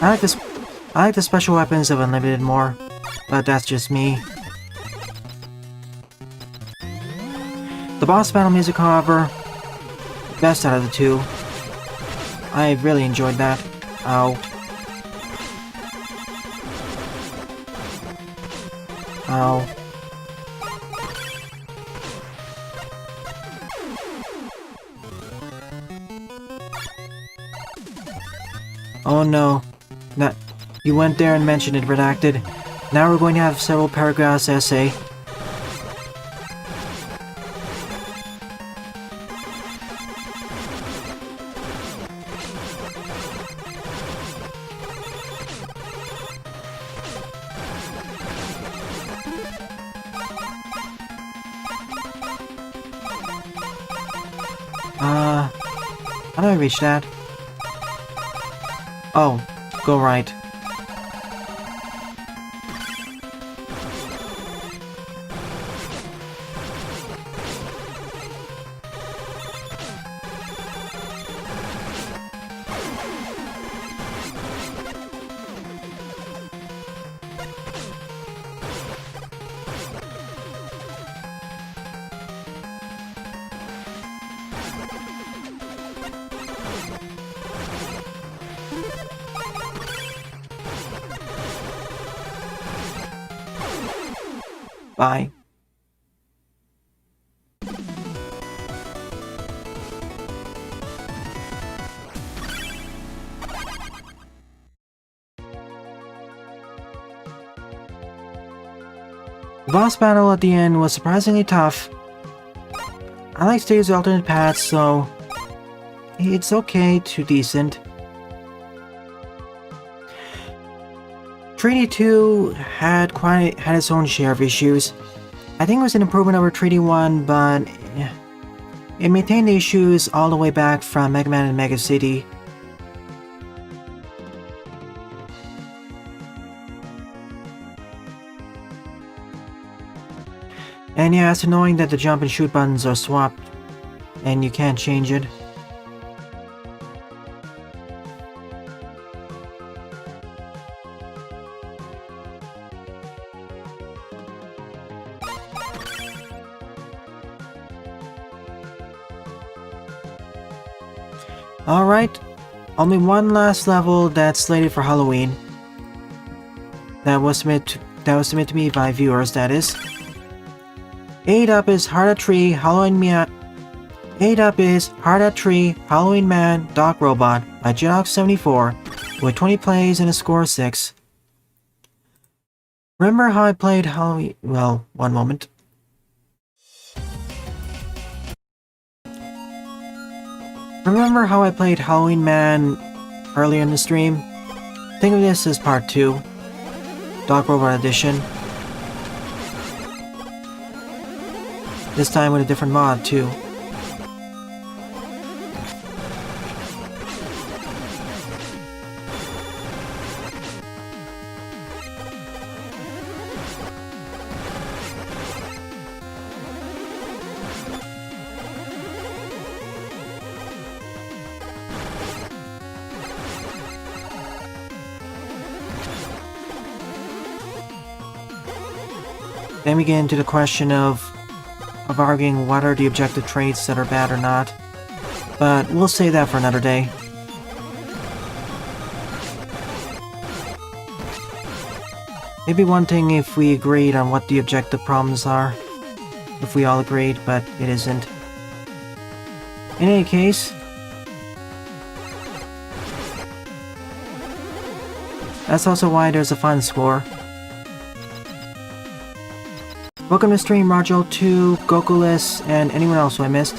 I like the special weapons of Unlimited more, but that's just me. The boss battle music, however, best out of the two. I really enjoyed that. Ow. Ow. Oh no. You went there and mentioned it, redacted. Now we're going to have several paragraphs essay. How do I reach that? Oh, go right. Bye. The boss battle at the end was surprisingly tough. I like to use alternate paths, so it's okay to decent. 3D 2 had its own share of issues. I think it was an improvement over 3D 1, but it maintained the issues all the way back from Mega Man and Mega City. And yeah, it's annoying that the jump and shoot buttons are swapped, and you can't change it. Alright, only one last level that's slated for Halloween. That was submitted to me by viewers, that is. 8 up is Hard at Tree, Halloween 8 up is Heart at Tree, Halloween Man, Doc Robot by Jinox74 with 20 plays and a score of 6. Remember how I played Halloween? Well, one moment. Remember how I played Halloween Man earlier in the stream? Think of this as part 2. Doc Robot Edition. This time with a different mod too. Then we get into the question of arguing what are the objective traits that are bad or not. But we'll save that for another day. Maybe one thing if we agreed on what the objective problems are. If we all agreed, but it isn't. In any case, that's also why there's a fun score. Welcome to stream, Rojo2, Gokulis, and anyone else who I missed.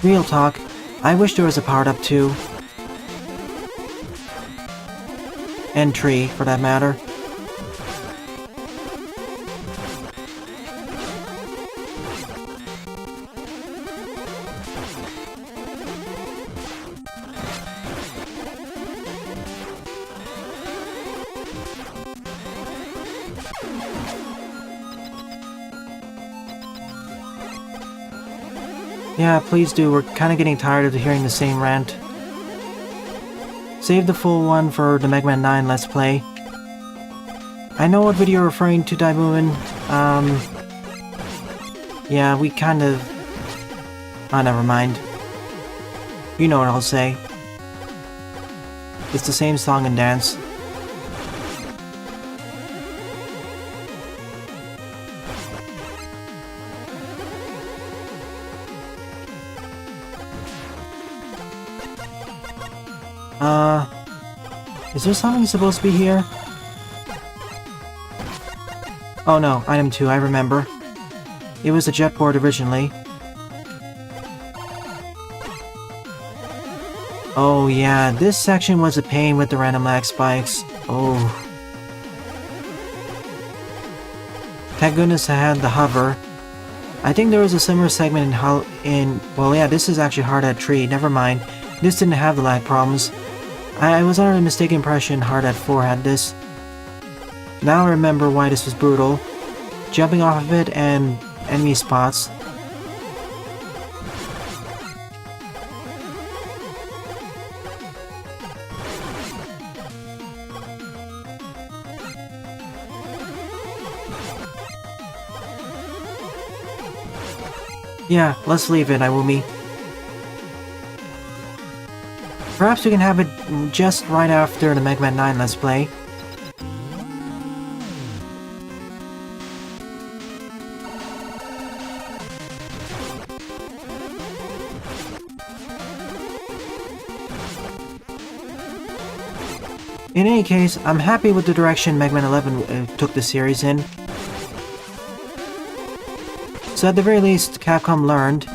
Real talk, I wish there was a powered up too. And tree, for that matter. Yeah, please do. We're kind of getting tired of hearing the same rant. Save the full one for the Mega Man 9 Let's Play. I know what video you're referring to, Daimuin. Yeah, we kind of... Oh, never mind. You know what I'll say. It's the same song and dance. Is there something supposed to be here? Oh no, item 2, I remember. It was a jet board originally. Oh yeah, this section was a pain with the random lag spikes. Oh. Thank goodness I had the hover. I think there was a similar segment well yeah, this is actually Hard at Tree, never mind. This didn't have the lag problems. I was under the mistaken impression Hard at 4 had this. Now I remember why this was brutal. Jumping off of it and enemy spots. Yeah, let's leave it, Iwumi. Perhaps we can have it just right after the Mega Man 9 Let's Play. In any case, I'm happy with the direction Mega Man 11 took the series in. So at the very least, Capcom learned.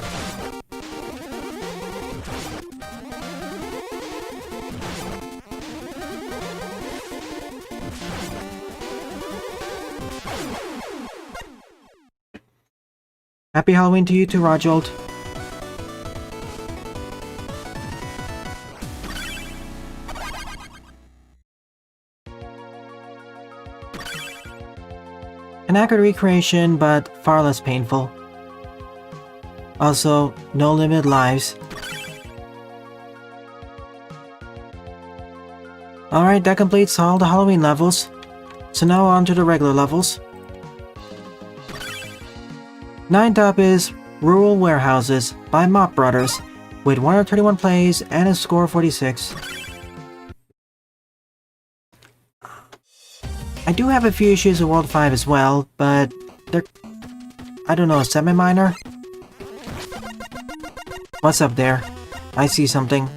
Happy Halloween to you too, Rojolt. An accurate recreation, but far less painful. Also, no limited lives. Alright, that completes all the Halloween levels. So now on to the regular levels. 9th up is Rural Warehouses by Mop Brothers, with 131 plays and a score of 46. I do have a few issues with World 5 as well, but they're, I don't know, semi-minor? What's up there? I see something.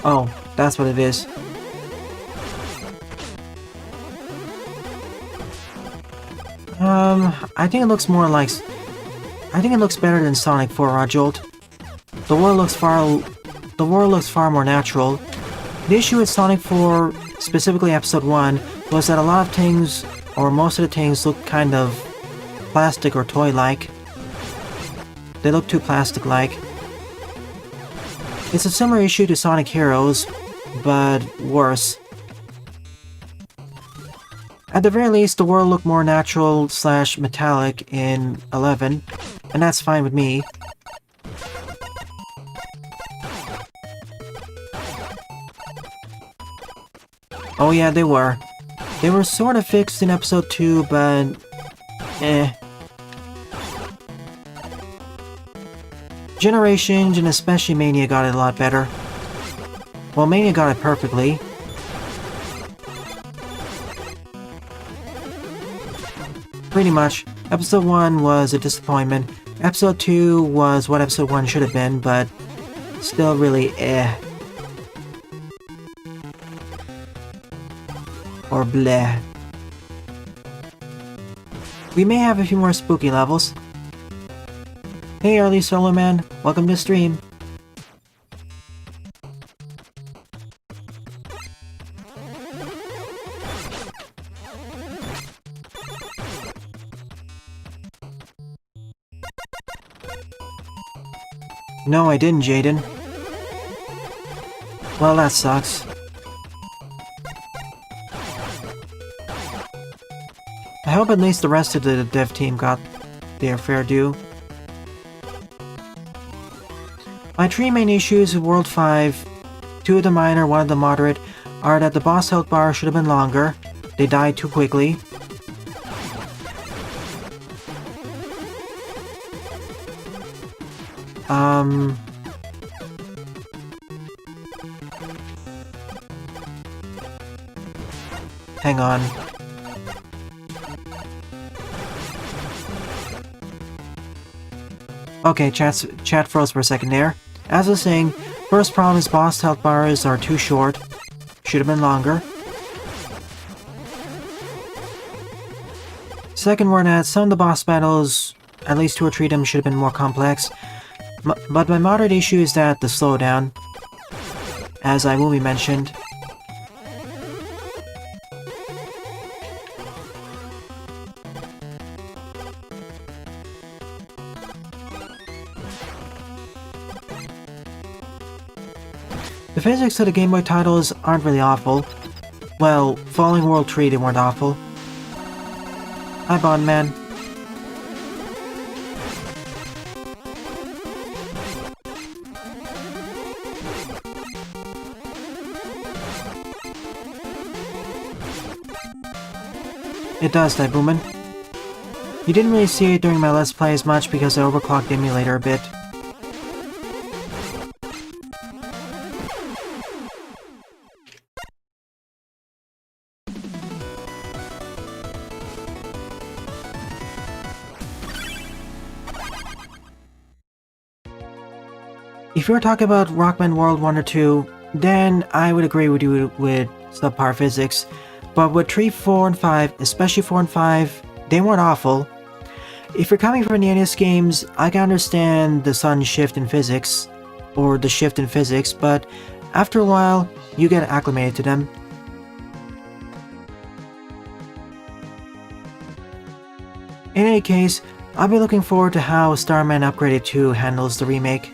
Oh, that's what it is. I think it looks more like... I think it looks better than Sonic 4 Jolt. The world looks far more natural. The issue with Sonic 4, specifically Episode 1, was that a lot of things, or most of the things, look kind of plastic or toy-like. They look too plastic-like. It's a similar issue to Sonic Heroes, but worse. At the very least, the world looked more natural / metallic in 11, and that's fine with me. Oh yeah, they were. They were sort of fixed in Episode 2, but... eh. Generations, and especially Mania, got it a lot better. Well, Mania got it perfectly. Pretty much. Episode 1 was a disappointment. Episode 2 was what Episode 1 should have been, but still really eh. Or bleh. We may have a few more spooky levels. Hey early Solo Man, welcome to the stream. No, I didn't, Jaden. Well, that sucks. I hope at least the rest of the dev team got their fair due. My three main issues with World 5, 2 of the minor, 1 of the moderate, are that the boss health bar should have been longer, they died too quickly, hang on. Okay, chat froze for a second there. As I was saying, first problem is boss health bars are too short. Should have been longer. Second were that some of the boss battles, at least 2 or 3 of them, should have been more complex. But my moderate issue is that the slowdown, as I will be mentioned. The physics of the Game Boy titles aren't really awful. Well, following World 3 they weren't awful. Hi Bond Man. It does, Daibuman. You didn't really see it during my Let's Play as much because I overclocked the emulator a bit. If you're talking about Rockman World 1 or 2, then I would agree with you with subpar physics. But with 3, 4, and 5, especially 4 and 5, they weren't awful. If you're coming from the NES games, I can understand the sudden shift in physics, or the shift in physics, but after a while, you get acclimated to them. In any case, I'll be looking forward to how Starman Upgraded 2 handles the remake.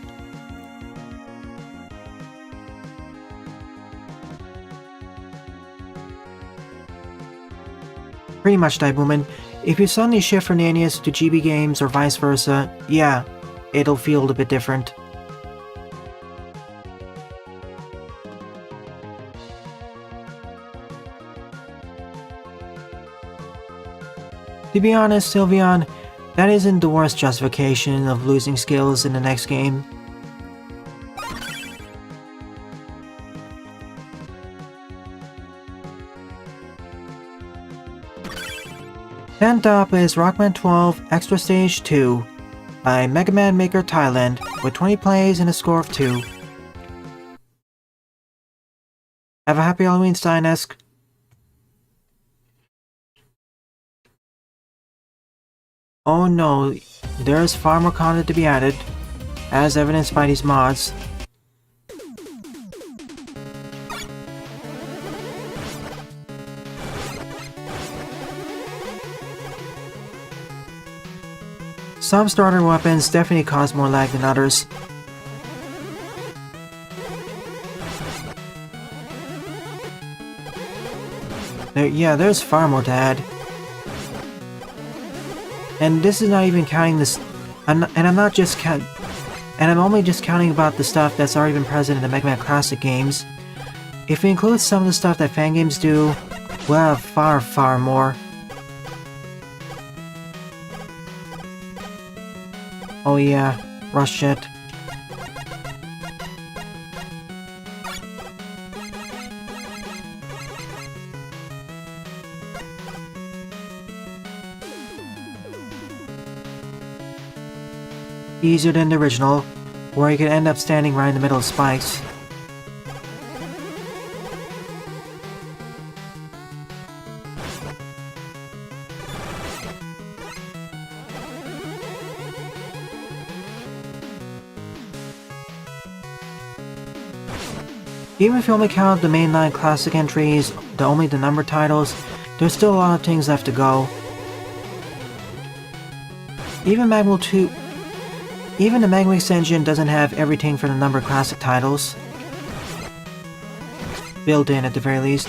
Pretty much, Daibuman. If you suddenly shift from the NES to GB games or vice versa, yeah, it'll feel a bit different. To be honest, Sylveon, that isn't the worst justification of losing skills in the next game. 10th up is Rockman 12 Extra Stage 2 by Mega Man Maker Thailand with 20 plays and a score of 2. Have a happy Halloween, Steinesk. Oh no, there is far more content to be added, as evidenced by these mods. Some starter weapons definitely cause more lag than others. There's far more to add. And this is not even counting this, I'm only just counting about the stuff that's already been present in the Mega Man Classic games. If we include some of the stuff that fan games do, we'll have far, far more. Oh yeah, rush shit. Easier than the original, where you could end up standing right in the middle of spikes. Even if you only count the mainline classic entries, only the numbered titles, there's still a lot of things left to go. Even the Megamanvwzyx engine doesn't have everything for the numbered classic titles. Built in at the very least.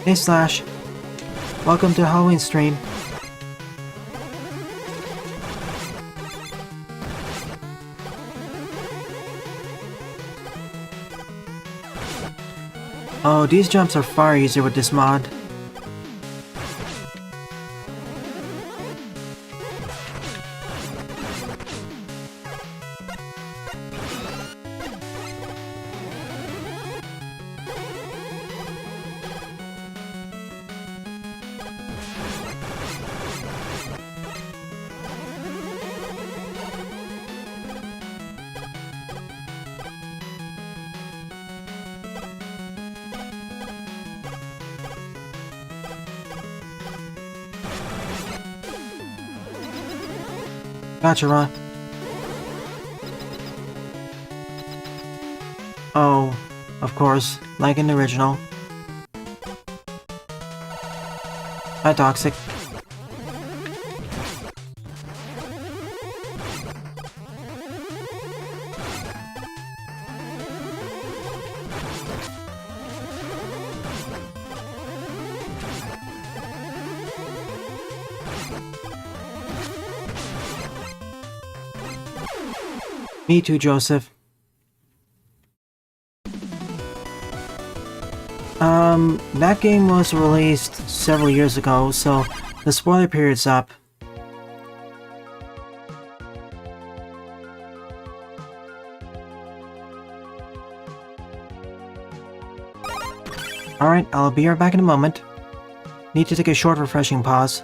Hey Slash, welcome to the Halloween stream. Oh, these jumps are far easier with this mod. Gotcha, Ron. Oh, of course, like in the original. Hi, Toxic. Me too, Joseph. That game was released several years ago, so the spoiler period's up. Alright, I'll be right back in a moment. Need to take a short refreshing pause.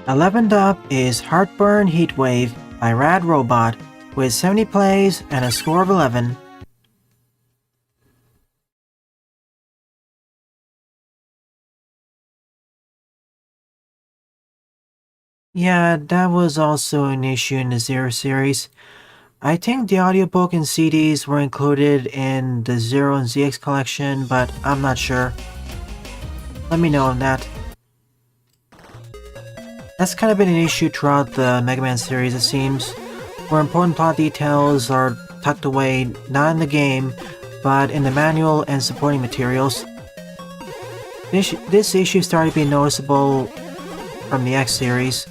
11th up is Heartburn Heatwave by Rad Robot with 70 plays and a score of 11. Yeah, that was also an issue in the Zero series. I think the audiobook and CDs were included in the Zero and ZX collection, but I'm not sure. Let me know on that. That's kind of been an issue throughout the Mega Man series, it seems, where important plot details are tucked away not in the game, but in the manual and supporting materials. This issue started being noticeable from the X series.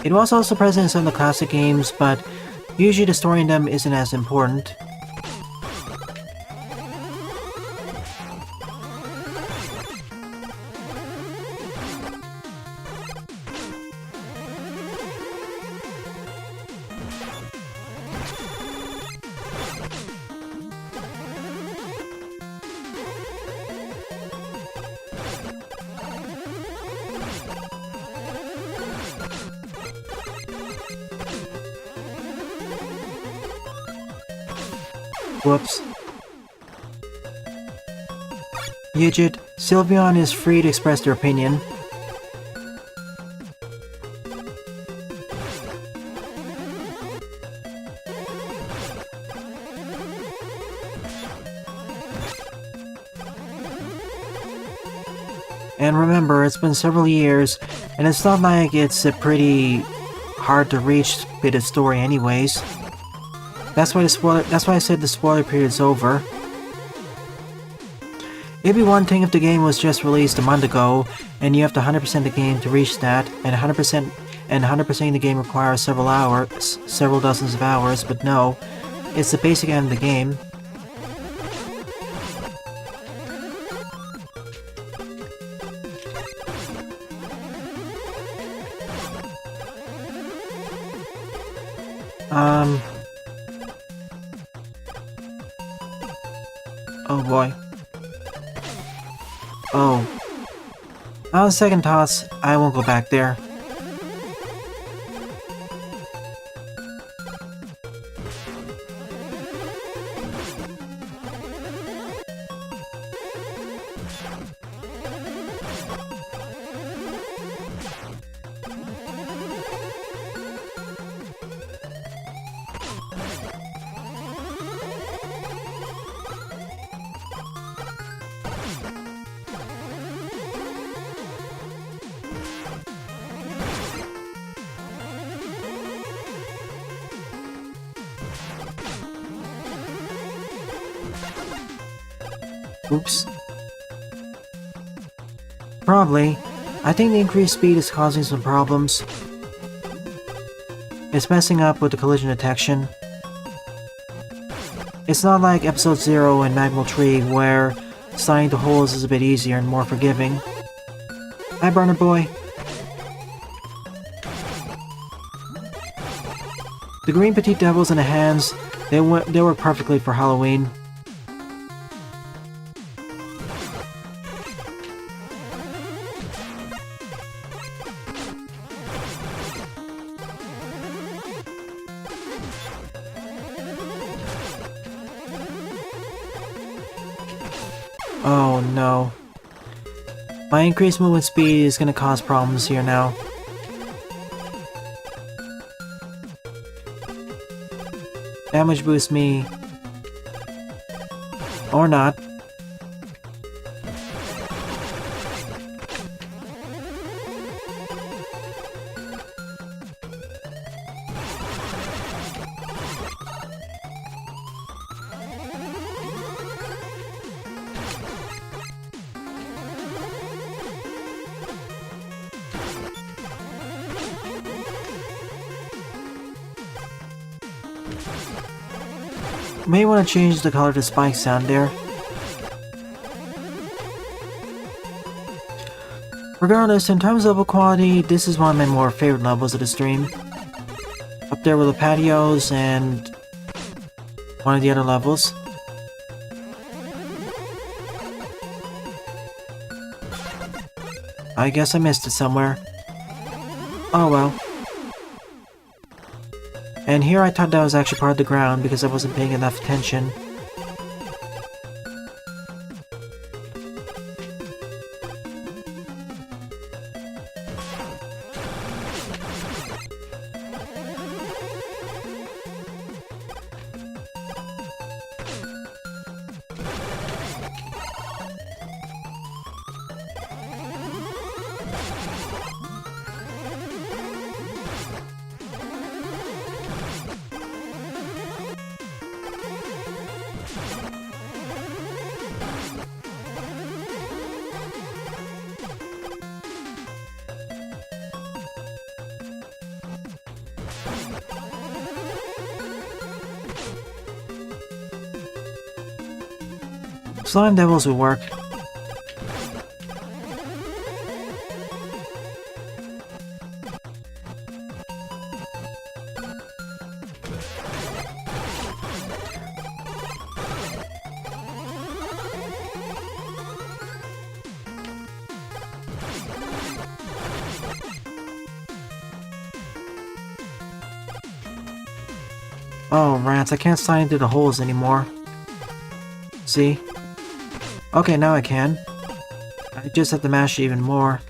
It was also present in some of the classic games, but usually the story in them isn't as important. Whoops. Yidget, Sylveon is free to express their opinion. And remember, it's been several years, and it's not like it's a pretty hard to reach bit of story anyways. That's why I said the spoiler period's over. It'd be one thing if the game was just released a month ago, and you have to 100% the game to reach that, and 100% the game requires several dozens of hours, but no, it's the basic end of the game. Oh boy. Oh. On second thoughts, I won't go back there. Oops. Probably. I think the increased speed is causing some problems. It's messing up with the collision detection. It's not like Episode 0 and Magmal Tree, where sliding the holes is a bit easier and more forgiving. Hi, Burner Boy. The green petite devils in the hands, they work perfectly for Halloween. Oh no. My increased movement speed is gonna cause problems here now. Damage boost me. Or not. May want to change the color to spike sound there. Regardless, in terms of level quality, this is one of my more favorite levels of the stream. Up there with the patios and one of the other levels. I guess I missed it somewhere. Oh well. And here I thought that was actually part of the ground because I wasn't paying enough attention. Slime devils will work. Oh, rats, I can't slide into the holes anymore. See? Okay, now I can. I just have to mash it even more.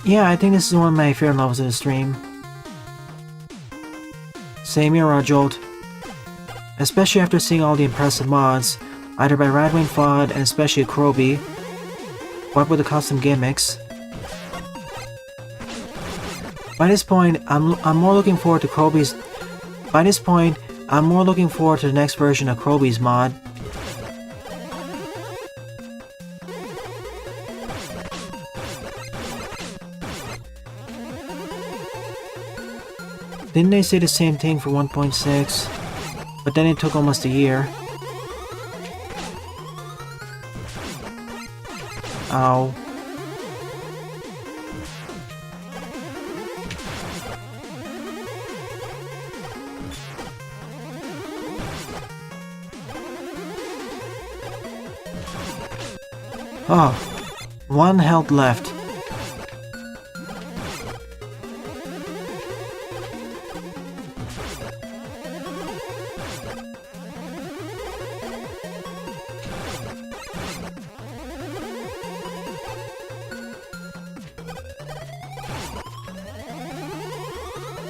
Yeah, I think this is one of my favorite levels of the stream. Same here, Jolt. Especially after seeing all the impressive mods, either by Radwing FOD and especially Kroby, what with the custom gimmicks. By this point, I'm more looking forward to Kroby's. By this point, I'm more looking forward to the next version of Kroby's mod. Didn't they say the same thing for 1.6? But then it took almost a year. Ow. Oh, one health left.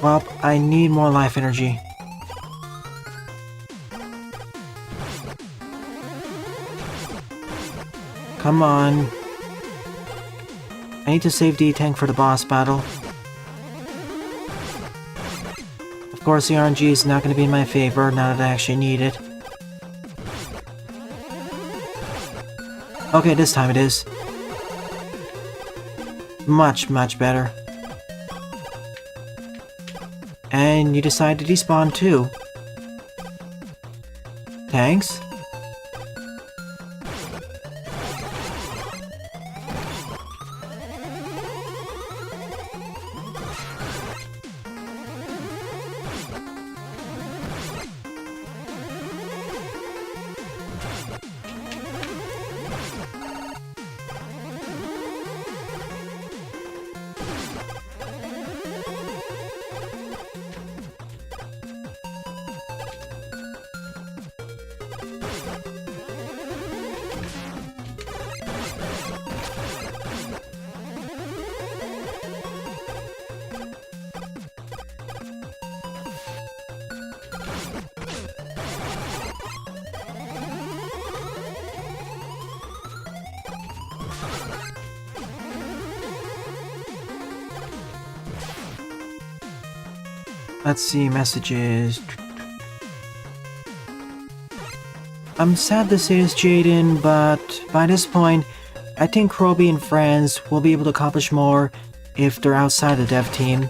Well, I need more life energy. Come on. I need to save D-Tank for the boss battle. Of course, the RNG is not going to be in my favor now that I actually need it. Okay, this time it is. Much, much better. And you decide to despawn too. Thanks. Let's see, messages. I'm sad to say this, Jaden, but by this point, I think Kroby and friends will be able to accomplish more if they're outside the dev team.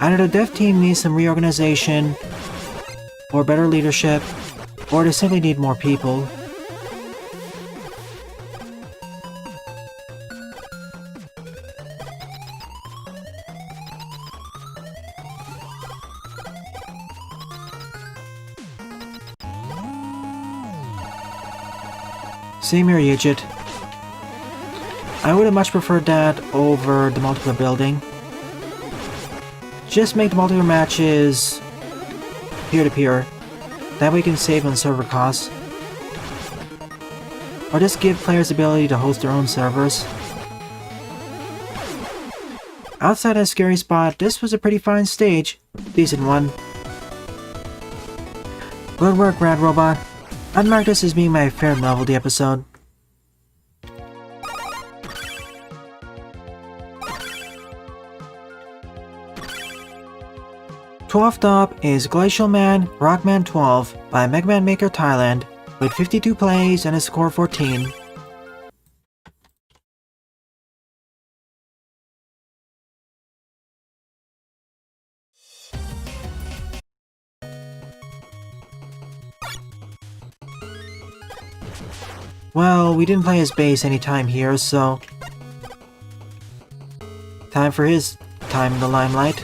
Either the dev team needs some reorganization, or better leadership, or they simply need more people. Same here, Yigit. I would have much preferred that over the multiplayer building. Just make the multiplayer matches peer-to-peer. That way you can save on server costs. Or just give players the ability to host their own servers. Outside that scary spot, this was a pretty fine stage. Decent one. Good work, Rad Robot. I'd mark this as being my favorite level of the episode. Twelfth up is Glacial Man Rockman 12 by Mega Man Maker Thailand with 52 plays and a score of 14. Well, we didn't play his bass anytime here, so... time for his time in the limelight.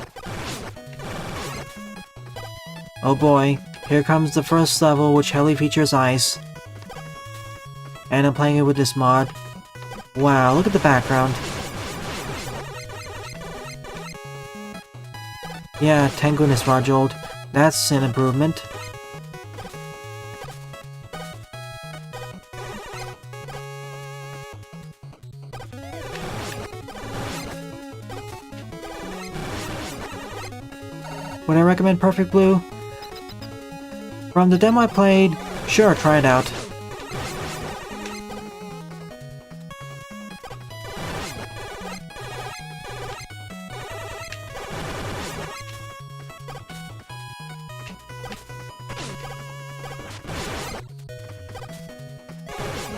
Oh boy, here comes the first level which heavily features ice. And I'm playing it with this mod. Wow, look at the background. Yeah, thank goodness, Rajold. That's an improvement. Would I recommend Perfect Blue? From the demo I played, sure, try it out.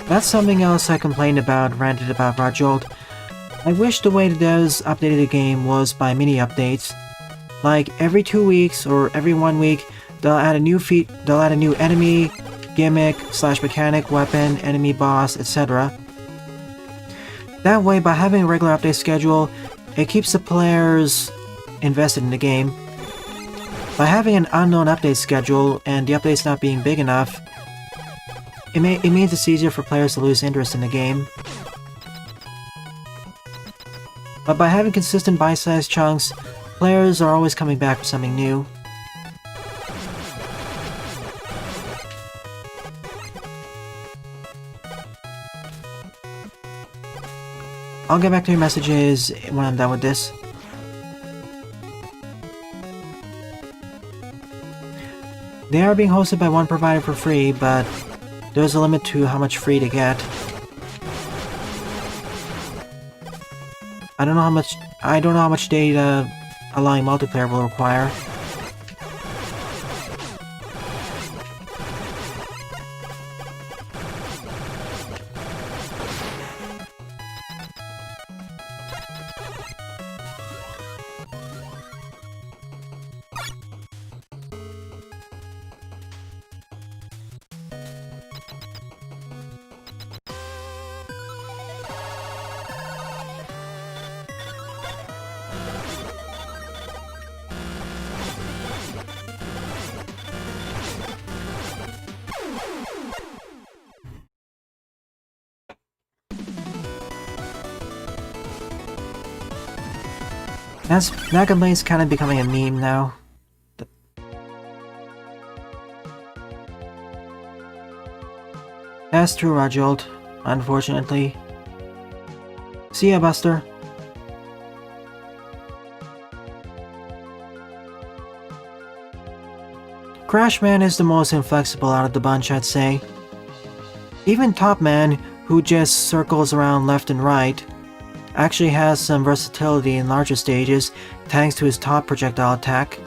That's something else I complained about, ranted about, Rajold. I wish the way the devs updated the game was by mini updates. Like every 2 weeks or every 1 week, they'll add a new enemy, gimmick, / mechanic, weapon, enemy boss, etc. That way, by having a regular update schedule, it keeps the players invested in the game. By having an unknown update schedule and the updates not being big enough, it means it's easier for players to lose interest in the game. But by having consistent bite-sized chunks, players are always coming back for something new. I'll get back to your messages when I'm done with this. They are being hosted by one provider for free, but there's a limit to how much free to get. I don't know how much data allowing multiplayer will require. That complaint's kind of becoming a meme now. That's true, Rajold. Unfortunately. See ya, Buster. Crash Man is the most inflexible out of the bunch, I'd say. Even Top Man, who just circles around left and right, actually has some versatility in larger stages thanks to his top projectile attack.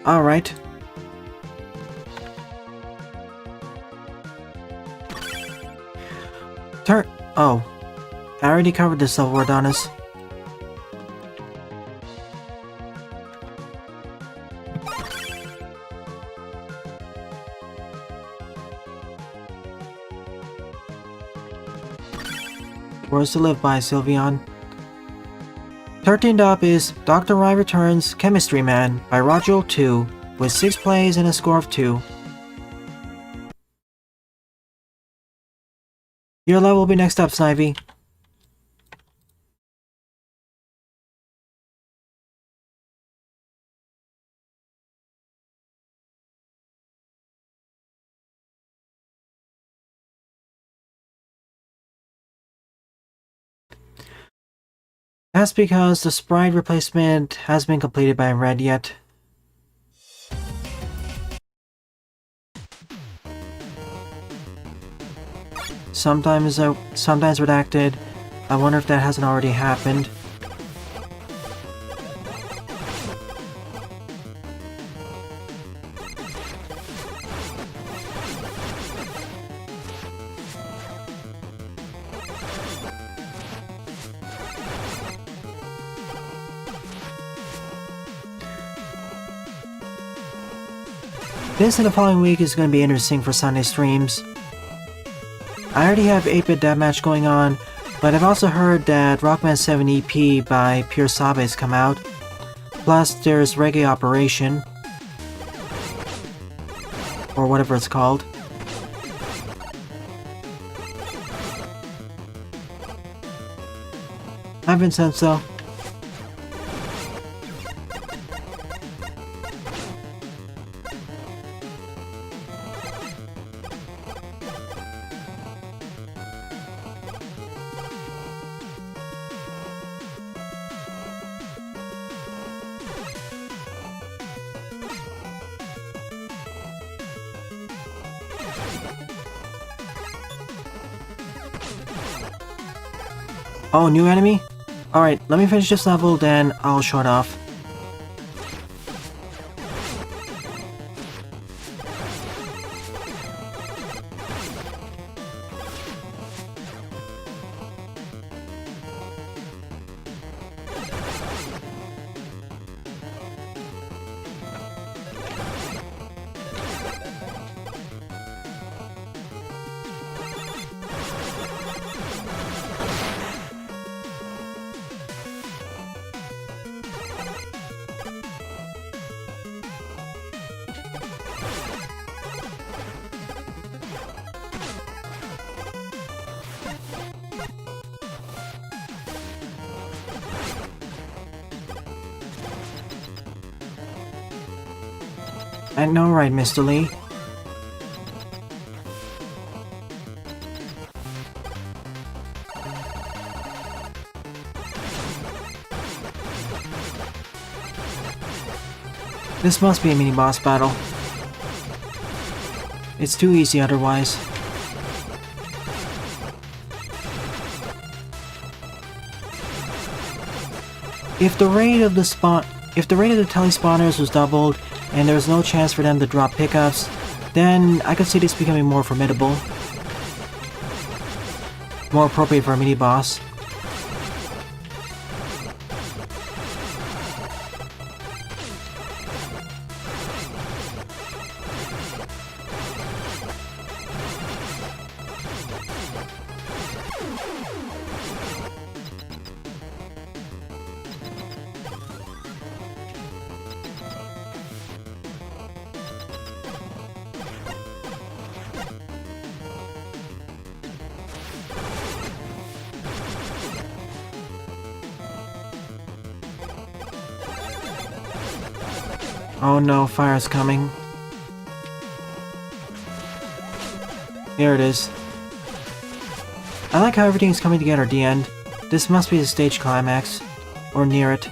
Alright. Oh. I already covered this level, Adonis. Words to live by, Sylveon. 13th up is Dr. Rai Returns Chemistry Man by Roger 2 with 6 plays and a score of 2. Your level will be next up, Snivy. That's because the sprite replacement hasn't been completed by Red yet. Sometimes redacted. I wonder if that hasn't already happened. This and the following week is going to be interesting for Sunday streams. I already have 8-bit deathmatch going on, but I've also heard that Rockman 7 EP by Pure Sabe has come out. Plus there's Reggae Operation, or whatever it's called. Hi Vincenzo. Oh, new enemy? Alright, let me finish this level, then I'll shut off. I know, right, Mr. Lee? This must be a mini-boss battle. It's too easy otherwise. If the rate of the telespawners was doubled, and there's no chance for them to drop pickups, then I could see this becoming more formidable. More appropriate for a mini-boss. Oh no, fire's coming. Here it is. I like how everything's coming together at the end. This must be the stage climax. Or near it.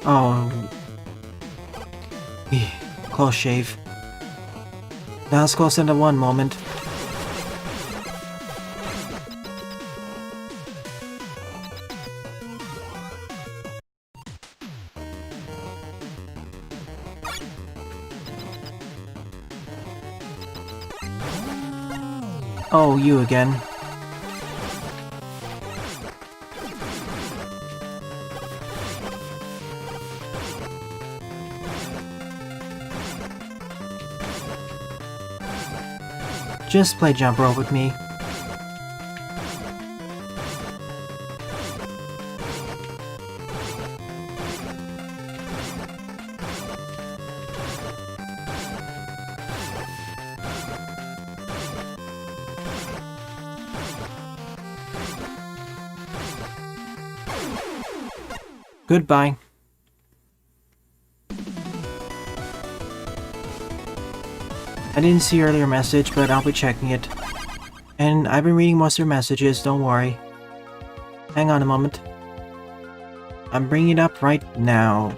Oh, Close shave. That's close into one moment. Oh, you again. Just play jump rope with me. Goodbye. I didn't see your earlier message, but I'll be checking it. And I've been reading most of your messages, don't worry. Hang on a moment. I'm bringing it up right now.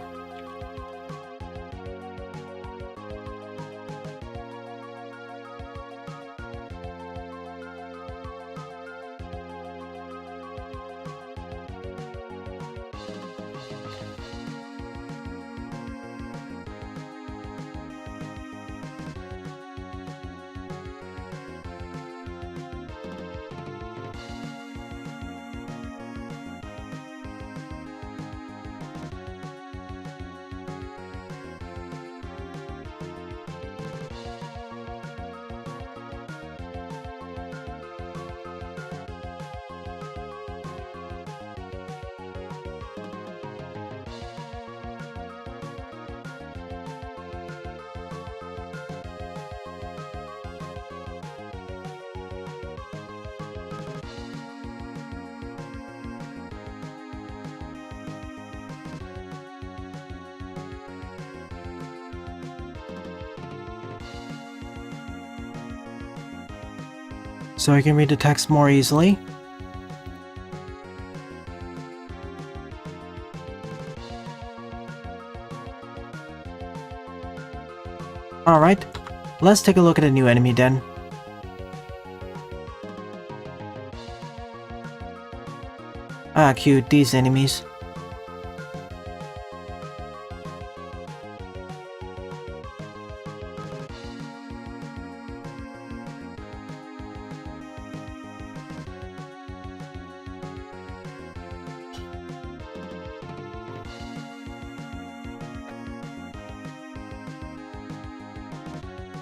So I can read the text more easily. Alright, let's take a look at a new enemy then. Ah, cute, these enemies.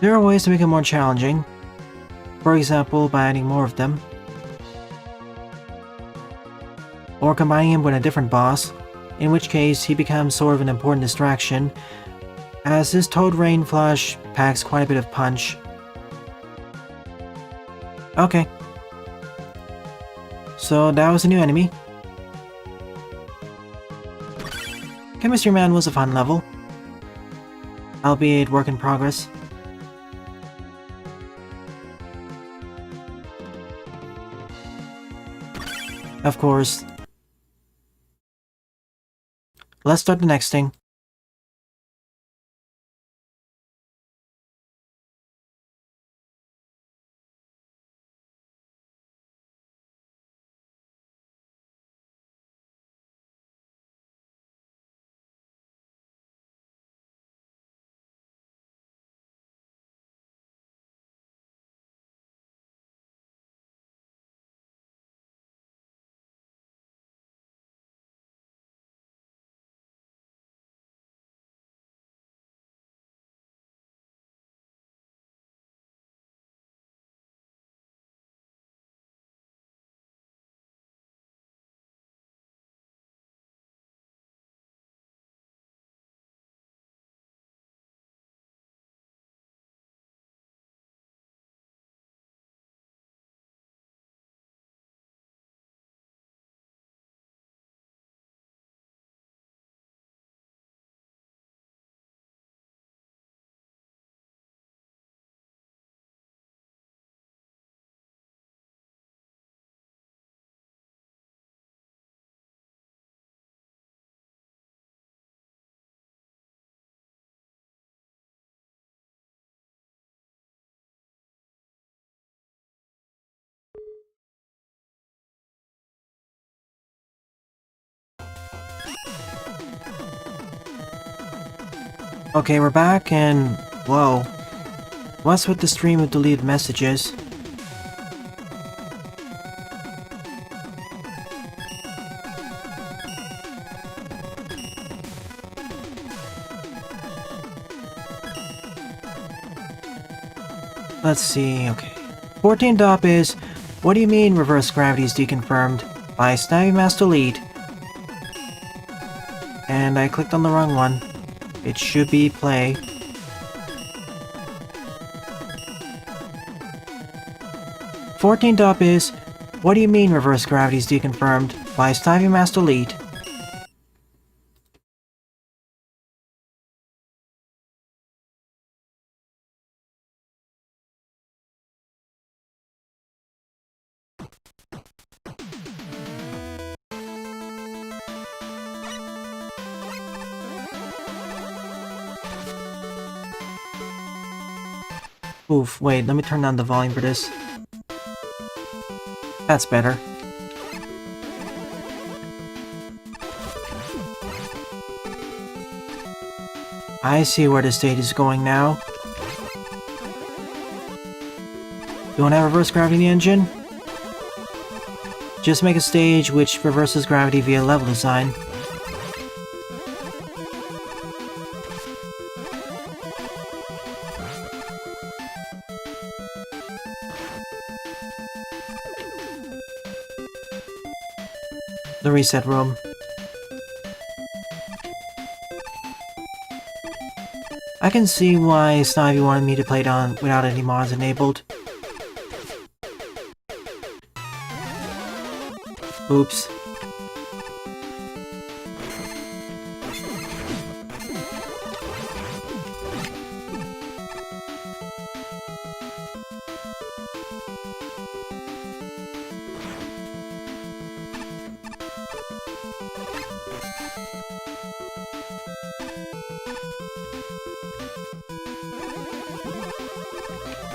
There are ways to make it more challenging. For example, by adding more of them. Or combining him with a different boss, in which case he becomes sort of an important distraction, as his Toad Rain Flush packs quite a bit of punch. Okay. So that was a new enemy. Chemistry Man was a fun level, albeit work in progress. Of course. Let's start the next thing. Okay, we're back and... whoa. What's with the stream of deleted messages? Let's see, okay. 14 top is, what do you mean reverse gravity is deconfirmed? By Snivy Master Elite. And I clicked on the wrong one. It should be play. "14 top is, what do you mean reverse gravity is deconfirmed? By Snivy Master Elite. Oof, wait, let me turn down the volume for this. That's better. I see where the stage is going now. You want to have reverse gravity in the engine? Just make a stage which reverses gravity via level design. The reset room. I can see why Snivy wanted me to play it on without any mods enabled. Oops.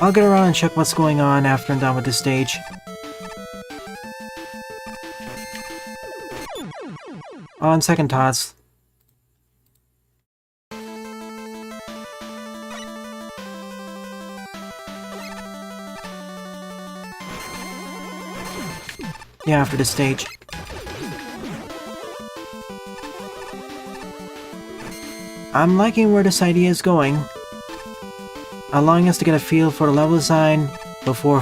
I'll get around and check what's going on after I'm done with this stage. On second thoughts. Yeah, after this stage. I'm liking where this idea is going. Allowing us to get a feel for the level design before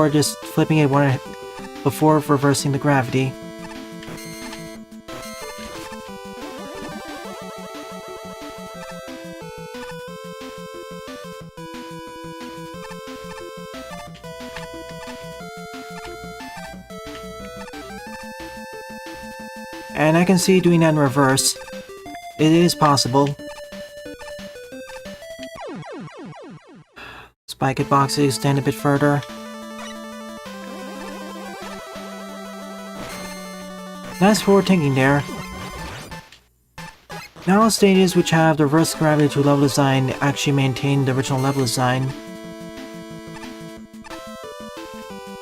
just flipping it before reversing the gravity. And I can see doing that in reverse. It is possible. Spike it boxes extend a bit further. Nice forward thinking there. Now all stages which have the reverse gravity to level design actually maintain the original level design.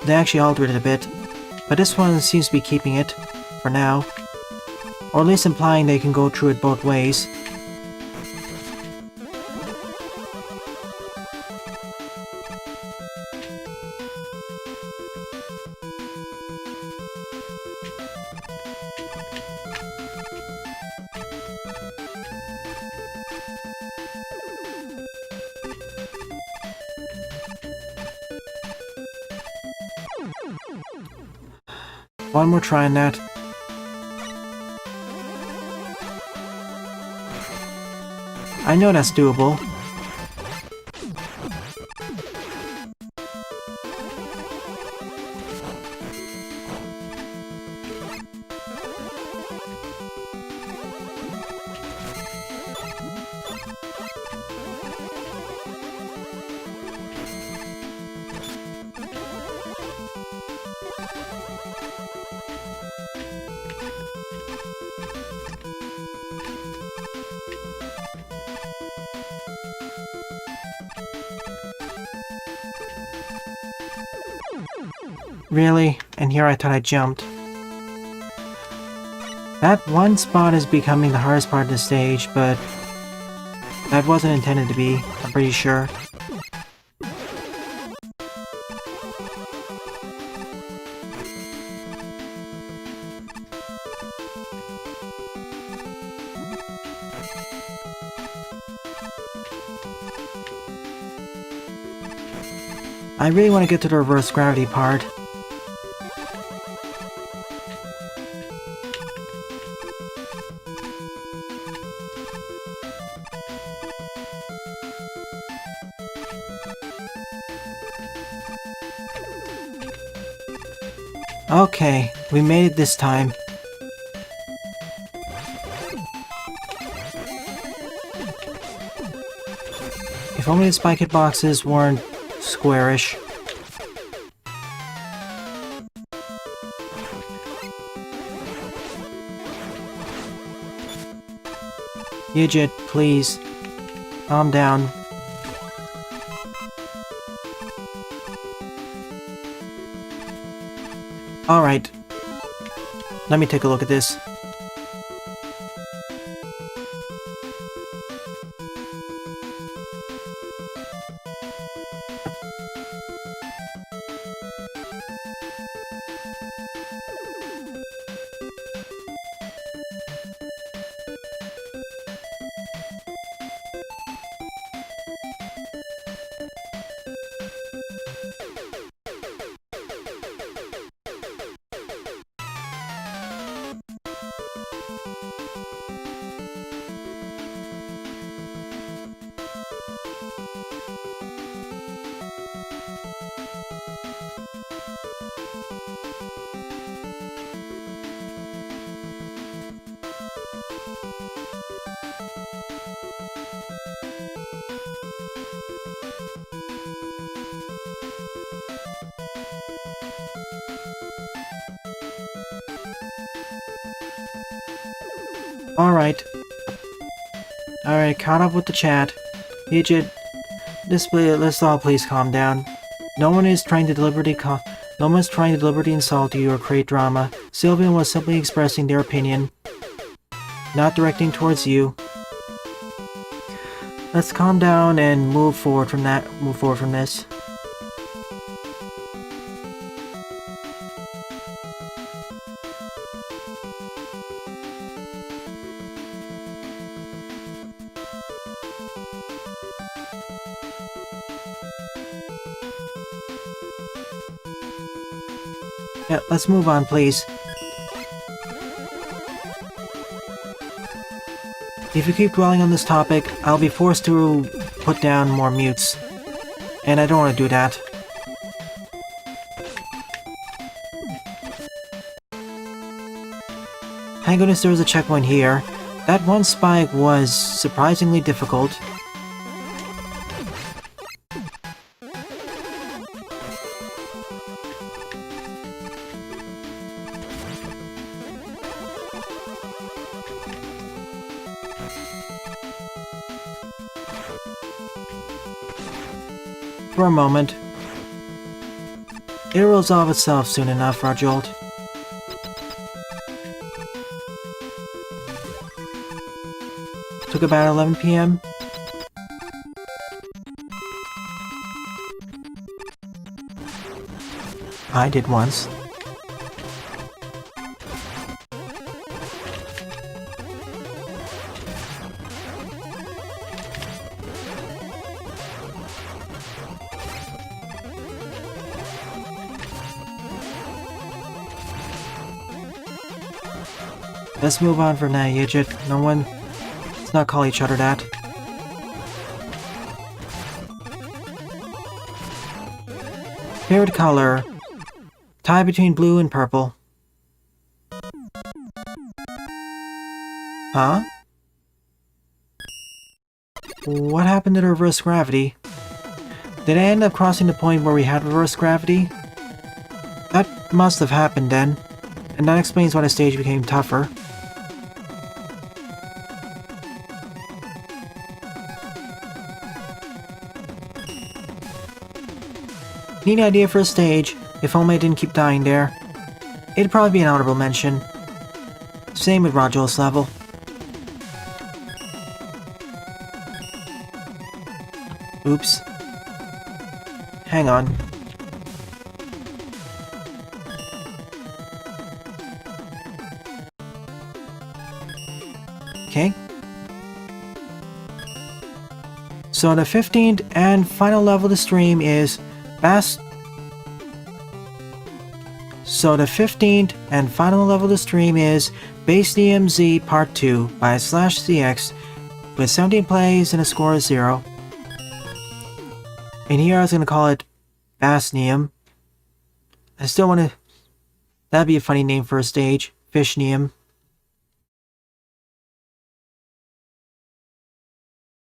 They actually altered it a bit, but this one seems to be keeping it, for now. Or at least implying they can go through it both ways. One more try on that. I know that's doable. Really? And here I thought I jumped. That one spot is becoming the hardest part of the stage, but That wasn't intended to be, I'm pretty sure. I really want to get to the reverse gravity part. Okay, we made it this time. If only the spike hitboxes weren't squarish. Yidget, please. Calm down. Alright. Let me take a look at this. Alright. Alright, caught up with the chat. Yidget, let's all please calm down. No one is trying to deliberately insult you or create drama. Sylvian was simply expressing their opinion, not directing towards you. Let's calm down and move forward from this. Yeah, let's move on, please. If you keep dwelling on this topic, I'll be forced to put down more mutes. And I don't want to do that. Thank goodness there was a checkpoint here. That one spike was surprisingly difficult. For a moment. It'll resolve itself soon enough, Rajolt. Took about 11 PM. I did once. Let's move on for now, Yidget. Let's not call each other that. Favorite color. Tie between blue and purple. Huh? What happened to the reverse gravity? Did I end up crossing the point where we had reverse gravity? That must have happened then. And that explains why the stage became tougher. Neat idea for a stage, if only I didn't keep dying there. It'd probably be an honorable mention. Same with Rajol's level. Oops. Hang on. Okay. So the 15th and final level of the stream is Base DMZ Part 2 by /CX with 17 plays and a score of 0. And here I was going to call it Basnium. I still want to... That'd be a funny name for a stage. Fishnium.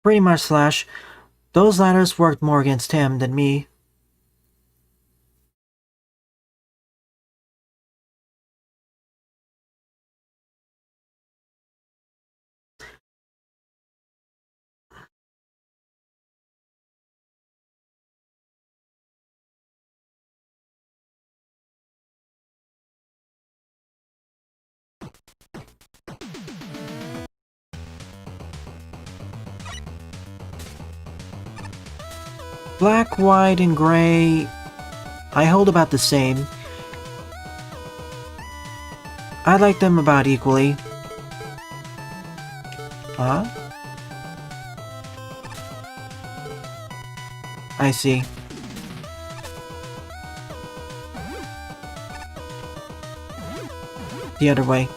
Pretty much / those ladders worked more against him than me. Black, white, and gray, I hold about the same. I like them about equally. Huh? I see. The other way.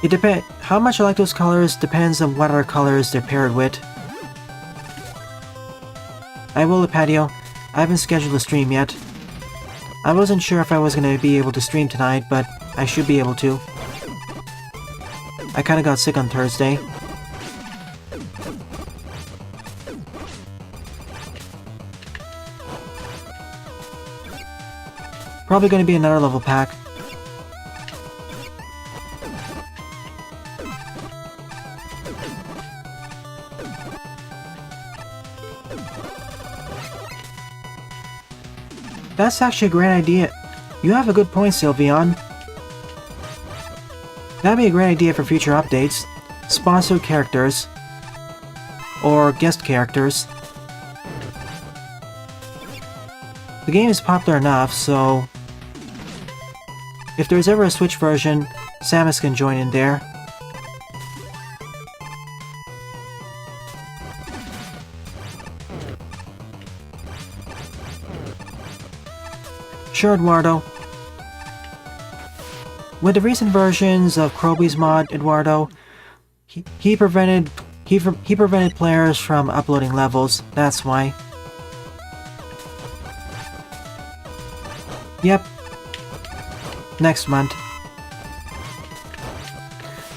It depends. How much I like those colors depends on what other colors they're paired with. I will, Lipatio. I haven't scheduled a stream yet. I wasn't sure if I was going to be able to stream tonight, but I should be able to. I kinda got sick on Thursday. Probably going to be another level pack. That's actually a great idea. You have a good point, Sylveon. That'd be a great idea for future updates. Sponsored characters. Or guest characters. The game is popular enough, so... if there's ever a Switch version, Samus can join in there. Sure, Eduardo. With the recent versions of Kroby's mod, Eduardo, he prevented players from uploading levels. That's why. Yep. Next month.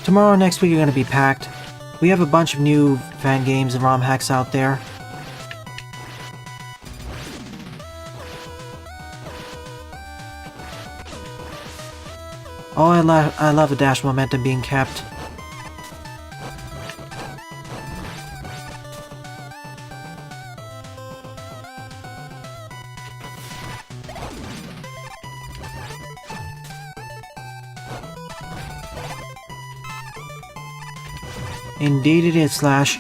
Tomorrow and next week are going to be packed. We have a bunch of new fan games and ROM hacks out there. Oh, I love the dash momentum being kept. Indeed it is, Slash.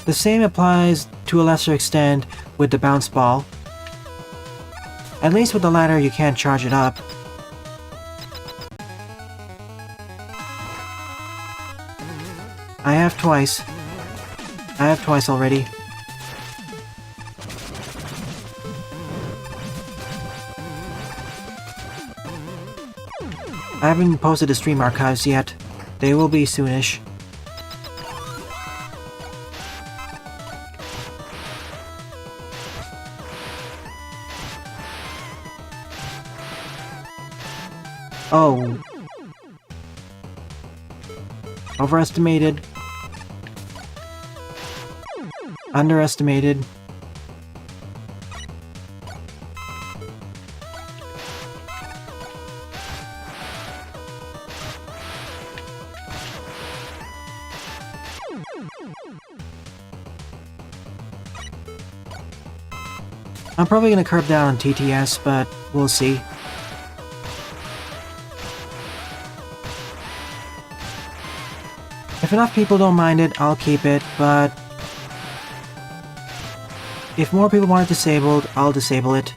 The same applies to a lesser extent with the bounce ball. At least with the latter you can't charge it up. I have twice already. I haven't posted the stream archives yet. They will be soonish. Oh. Overestimated. Underestimated. I'm probably gonna curb down on TTS, but we'll see. If enough people don't mind it, I'll keep it, but If more people want it disabled, I'll disable it.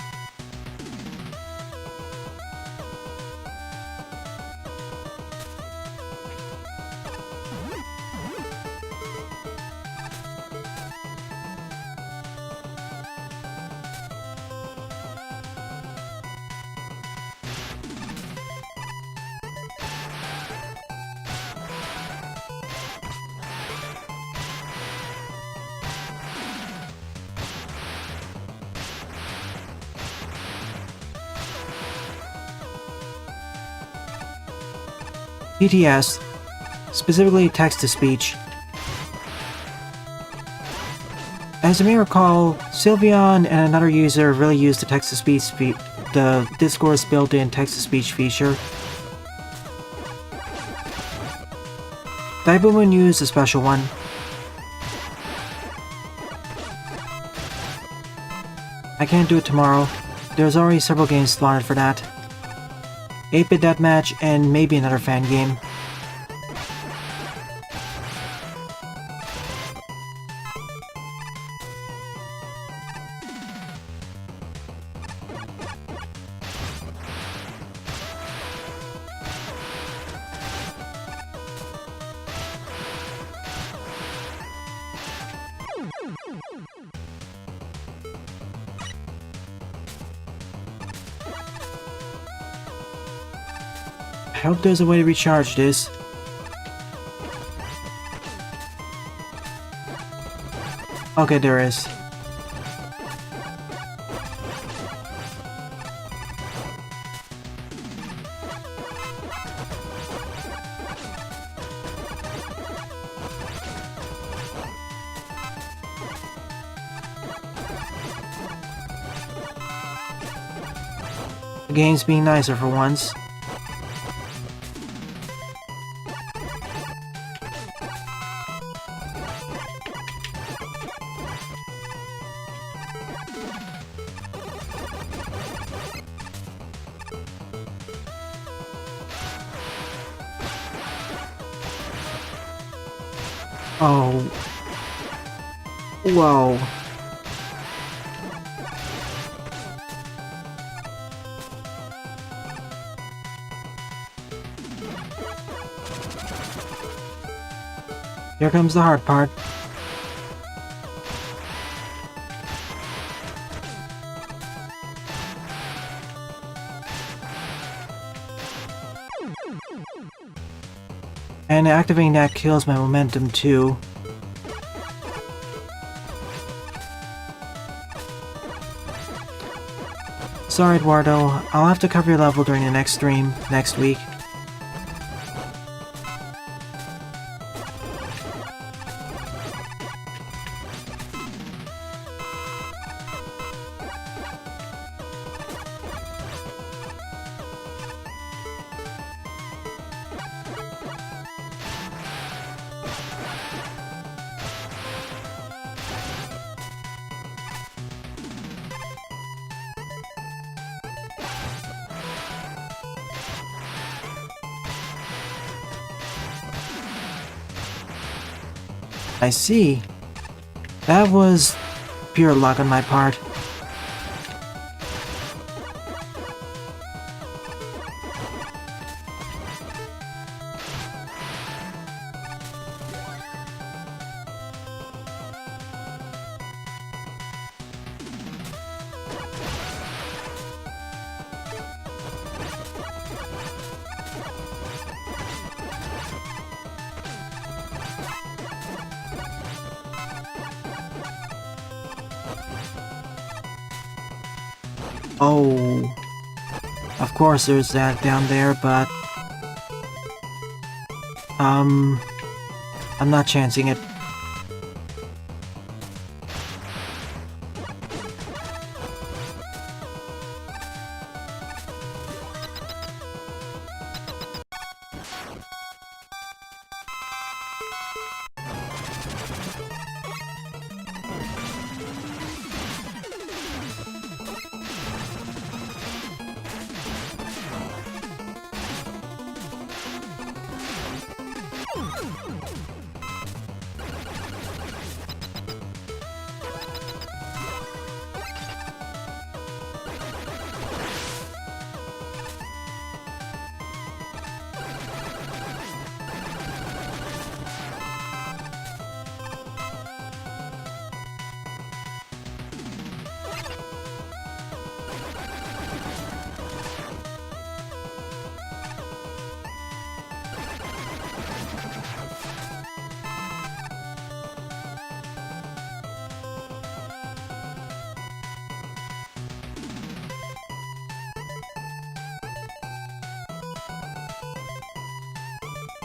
PTS, specifically text-to-speech. As you may recall, Sylveon and another user really used the text-to-speech the Discord's built-in text-to-speech feature. Daibumun used a special one. I can't do it tomorrow. There's already several games slotted for that. 8-bit deathmatch, and maybe another fan game. I hope there's a way to recharge this. Okay, there is. The game's being nicer for once. Oh. Whoa. Here comes the hard part. And activating that kills my momentum too. Sorry, Eduardo. I'll have to cover your level during the next stream next week. I see. That was pure luck on my part. Oh, of course there's that down there, but I'm not chancing it.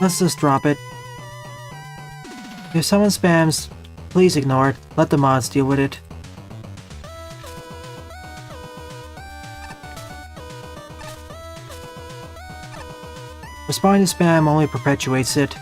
Let's just drop it. If someone spams, please ignore it. Let the mods deal with it. Responding to spam only perpetuates it.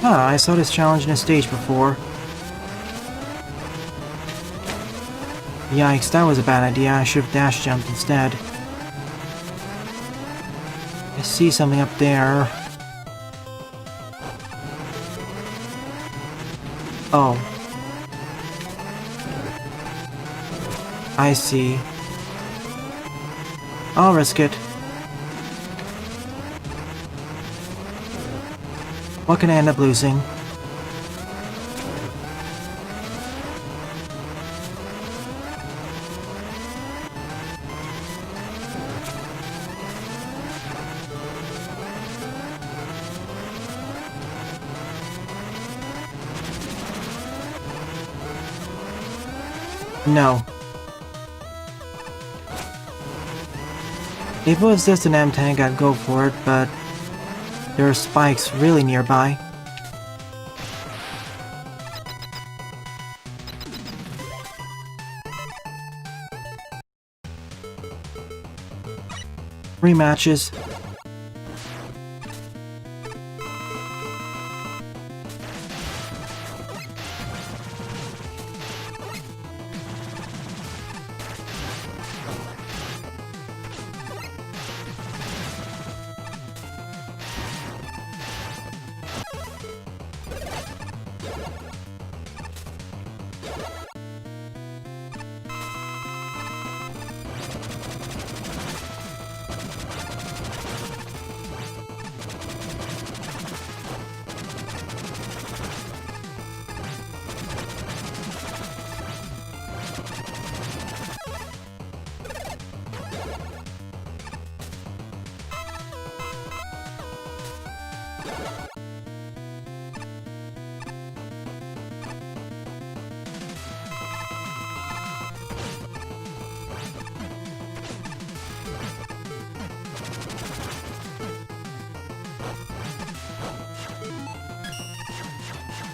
Ah, I saw this challenge in a stage before. Yikes, that was a bad idea. I should have dash jumped instead. I see something up there. Oh. I see. I'll risk it. What can I end up losing? No. If it was just an M-Tank, I'd go for it, but there are spikes really nearby. Rematches.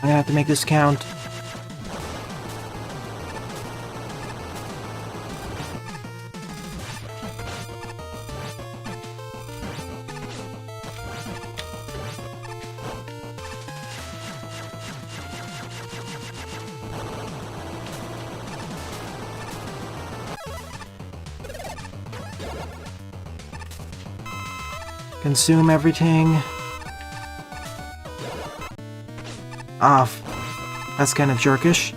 I have to make this count. Consume everything. Off. That's kind of jerkish.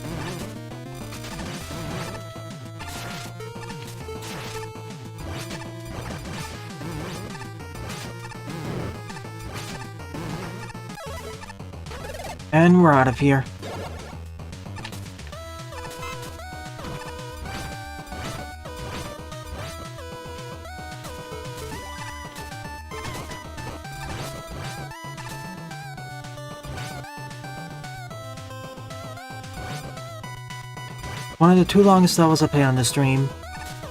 And we're out of here. One of the two longest levels I played on the stream.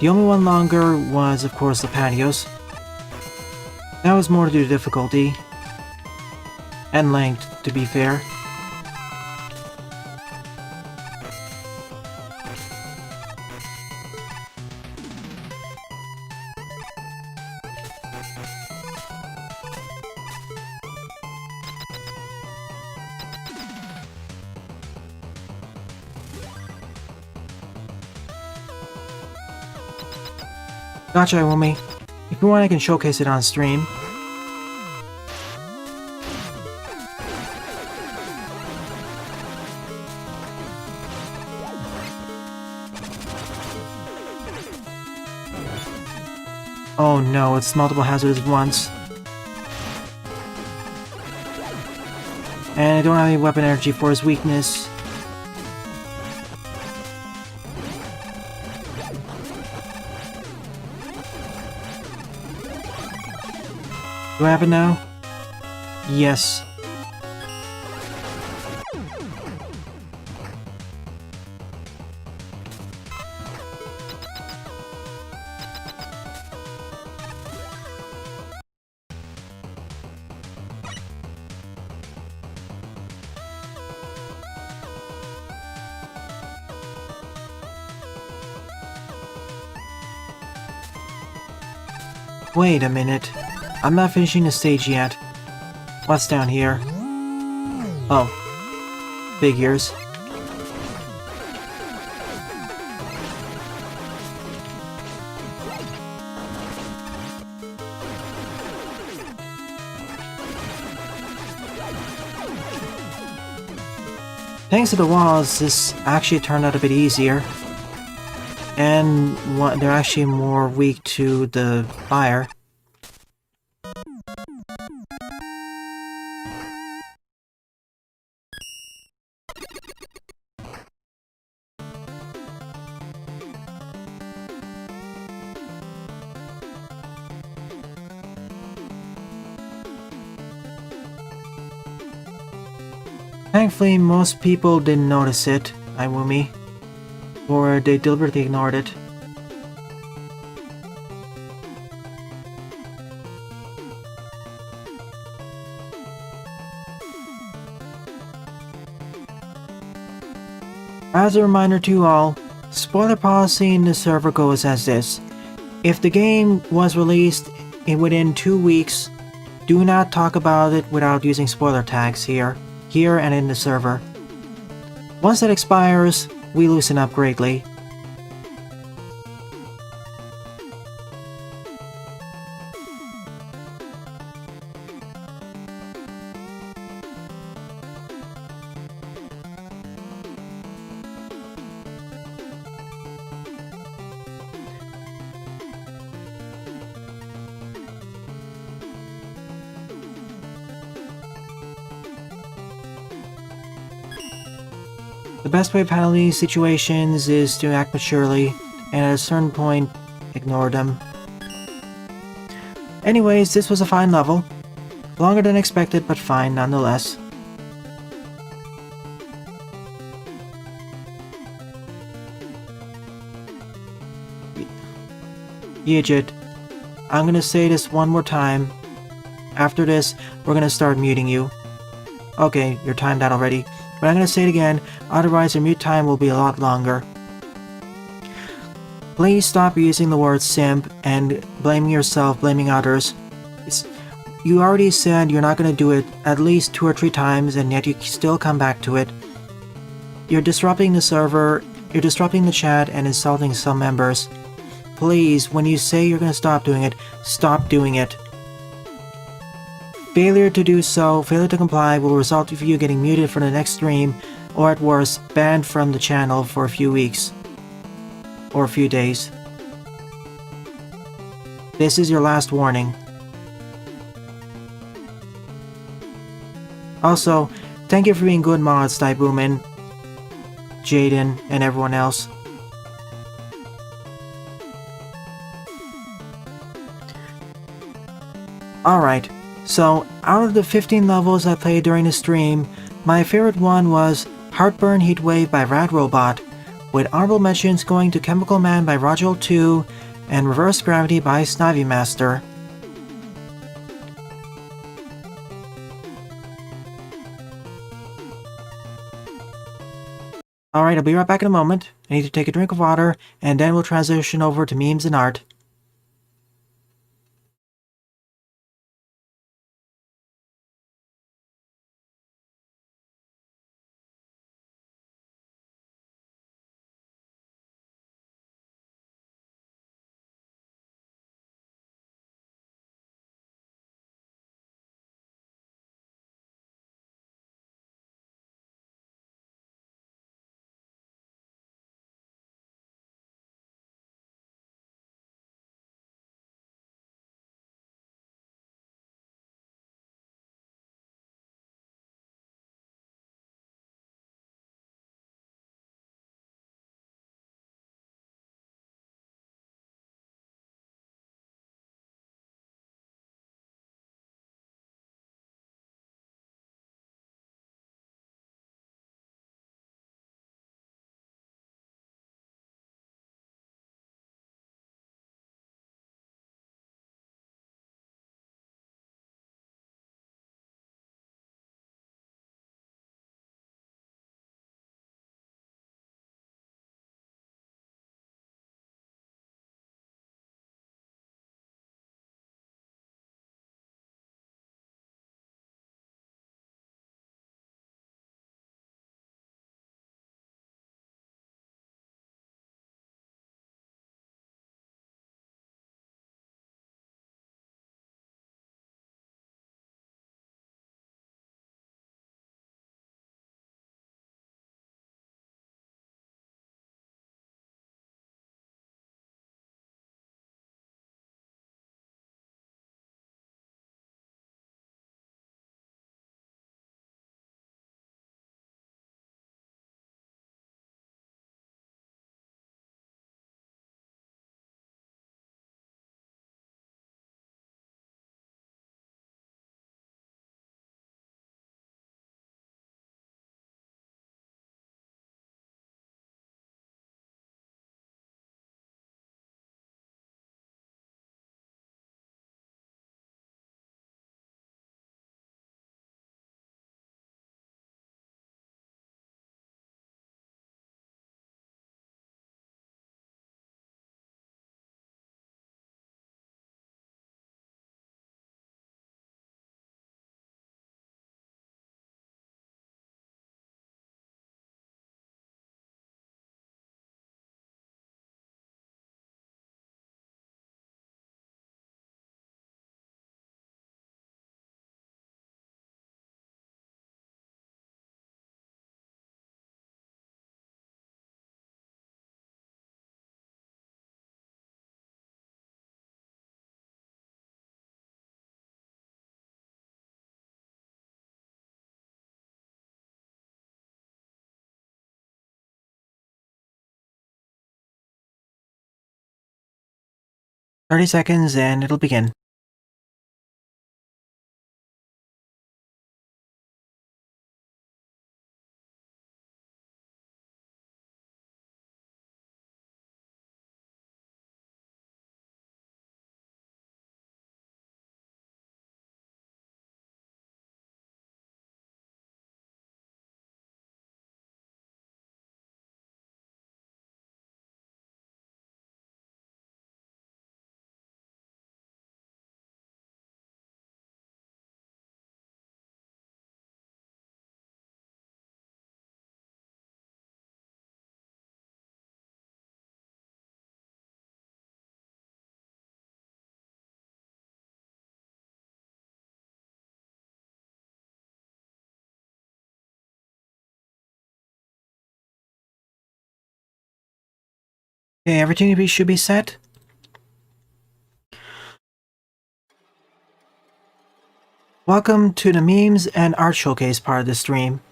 The only one longer was, of course, Lipatios. That was more due to difficulty. And length, to be fair. Gotcha, Iwumi. If you want, I can showcase it on stream. Oh no, it's multiple hazards at once. And I don't have any weapon energy for his weakness. Do I have it now? Yes. Wait a minute. I'm not finishing the stage yet. What's down here? Oh. Figures. Thanks to the walls, this actually turned out a bit easier. And they're actually more weak to the fire. Thankfully, most people didn't notice it, Iwumi, or they deliberately ignored it. As a reminder to all, spoiler policy in the server goes as this. If the game was released within 2 weeks, do not talk about it without using spoiler tags here and in the server. Once that expires, we loosen up greatly. The best way of handling these situations is to act maturely, and at a certain point, ignore them. Anyways, this was a fine level. Longer than expected, but fine nonetheless. Yijit, I'm gonna say this one more time. After this, we're gonna start muting you. Okay, you're timed out already. But I'm gonna say it again, otherwise your mute time will be a lot longer. Please stop using the word simp and blaming yourself, blaming others. You already said you're not gonna do it at least 2 or 3 times, and yet you still come back to it. You're disrupting the server, you're disrupting the chat, and insulting some members. Please, when you say you're gonna stop doing it, stop doing it. Failure to do so, failure to comply, will result in you getting muted for the next stream, or at worst, banned from the channel for a few weeks. Or a few days. This is your last warning. Also, thank you for being good mods, Tybumin, Jaden, and everyone else. Alright. So, out of the 15 levels I played during the stream, my favorite one was Heartburn Heatwave by Rad Robot, with honorable mentions going to Chemical Man by Roger 2 and Reverse Gravity by Snivy Master. Alright, I'll be right back in a moment. I need to take a drink of water, and then we'll transition over to memes and art. 30 seconds and it'll begin. Okay, everything should be set. Welcome to the memes and art showcase part of the stream.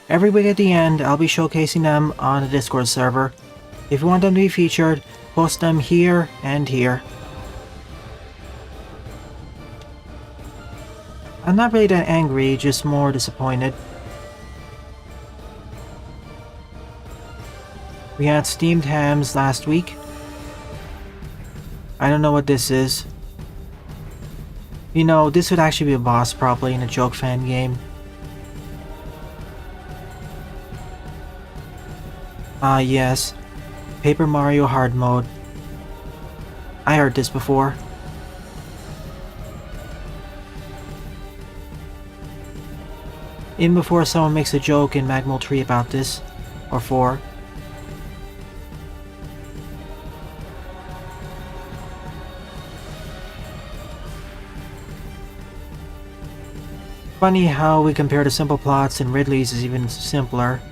Every week at the end, I'll be showcasing them on the Discord server. If you want them to be featured, post them here and here. I'm not really that angry, just more disappointed. We had steamed hams last week. I don't know what this is. You know, this would actually be a boss probably in a joke fan game. Ah yes, Paper Mario hard mode. I heard this before. In before someone makes a joke in Magmal 3 about this, or 4. Funny how we compare the simple plots and Ridley's is even simpler.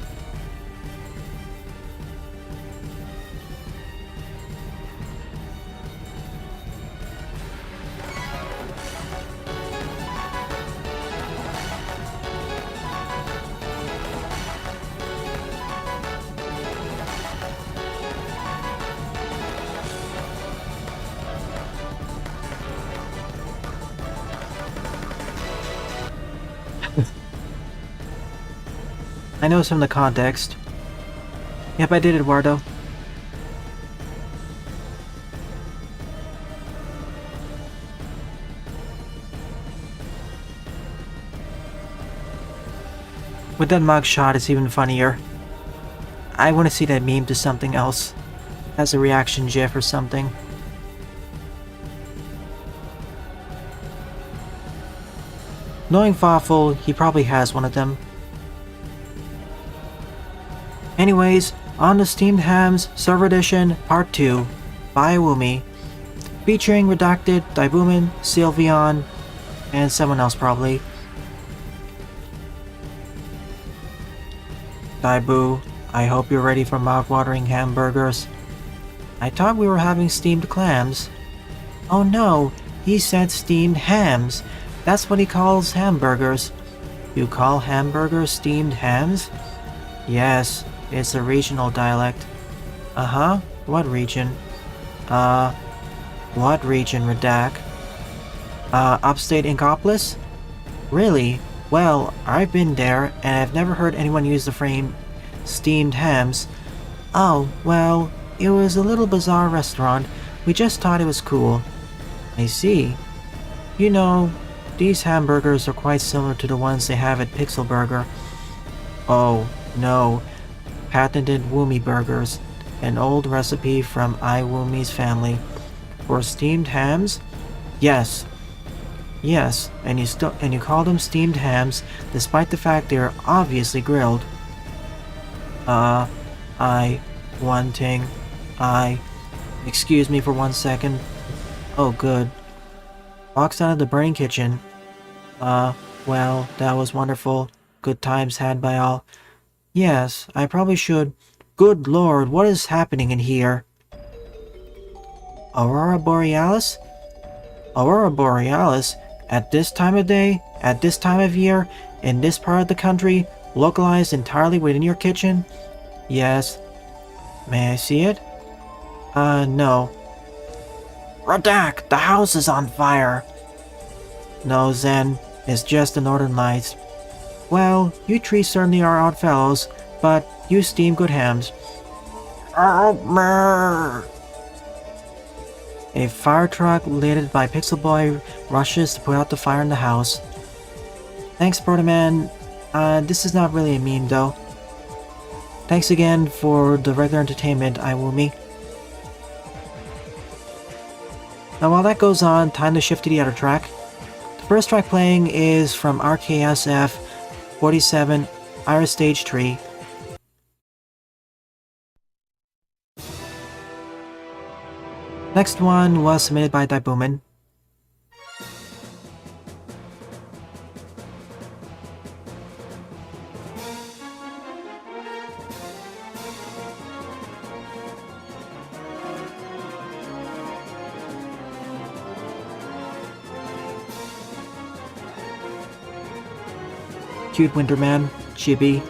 I know some of the context. Yep, I did, Eduardo. With that mugshot, it's even funnier. I want to see that meme to something else. As a reaction gif or something. Knowing Fawful, he probably has one of them. Anyways, on the Steamed Hams Server Edition Part 2 by Woomy, featuring Redacted, Daibuman, Sylveon, and someone else probably. Daibu, I hope you're ready for mouth-watering hamburgers. I thought we were having steamed clams. Oh no, he said steamed hams. That's what he calls hamburgers. You call hamburgers steamed hams? Yes. It's a regional dialect. Uh-huh. What region? What region, Redact? Upstate Inkopolis? Really? Well, I've been there, and I've never heard anyone use the frame steamed hams. Oh, well, it was a little bizarre restaurant. We just thought it was cool. I see. You know, these hamburgers are quite similar to the ones they have at Pixel Burger. Oh, no. Patented Woomy Burgers, an old recipe from iWoomy's family. For steamed hams? Yes. Yes, and you call them steamed hams despite the fact they are obviously grilled. Excuse me for 1 second. Oh good. Walks out of the burning kitchen. Well, that was wonderful. Good times had by all. Yes, I probably should. Good lord, what is happening in here? Aurora Borealis? Aurora Borealis? At this time of day? At this time of year? In this part of the country? Localized entirely within your kitchen? Yes. May I see it? No. Radak, the house is on fire! No, Zen, it's just the northern lights. Well, you three certainly are odd fellows, but you steam good hams. Help me! A fire truck led by Pixel Boy rushes to put out the fire in the house. Thanks, Proto-Man. This is not really a meme, though. Thanks again for the regular entertainment, Iwumi. Now while that goes on, time to shift to the other track. The first track playing is from RKSF 47, Iris Stage 3. Next one was submitted by Daibuman. Cute Winterman, Chibi,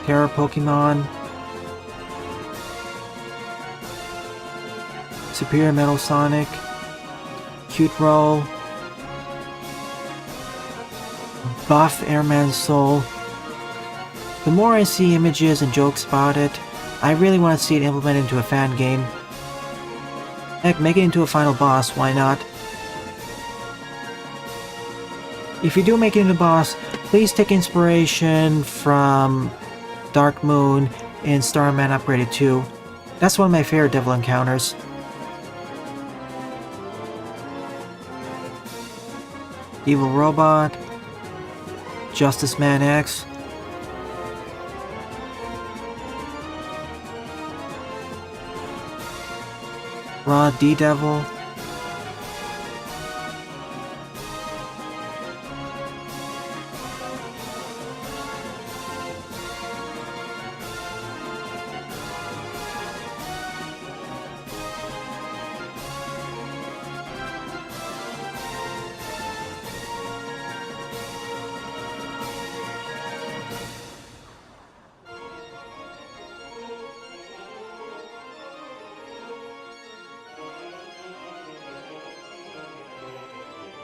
Terror Pokemon, Superior Metal Sonic, Cute Roll, Buff Airman Soul. The more I see images and jokes about it, I really want to see it implemented into a fan game. Heck, make it into a final boss, why not? If you do make it into a boss, please take inspiration from Dark Moon in Starman Upgraded 2. That's one of my favorite devil encounters. Evil Robot, Justice Man X, Raw D-Devil,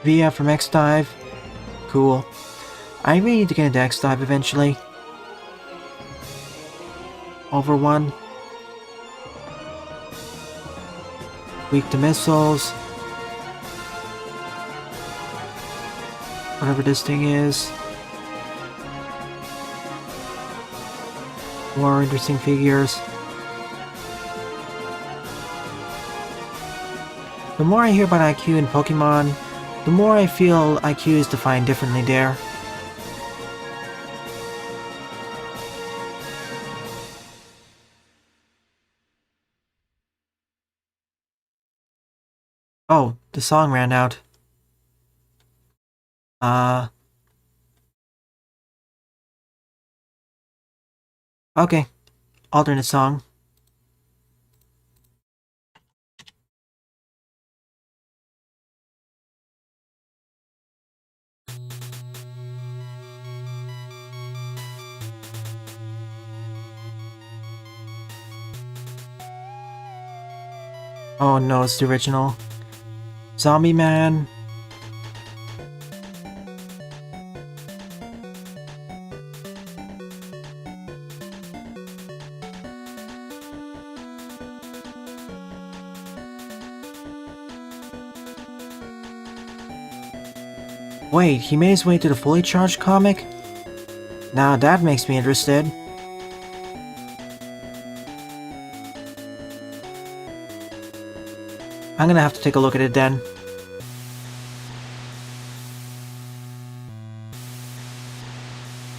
Via from X-Dive. Cool. I really need to get into X-Dive eventually. Over 1. Weak to missiles. Whatever this thing is. More interesting figures. The more I hear about IQ in Pokemon, the more I feel IQ is defined differently there. Oh, the song ran out. Okay. Alternate song. Oh no, it's the original. Zombie Man. Wait, he made his way to the Fully Charged comic? Now that makes me interested. I'm gonna have to take a look at it then.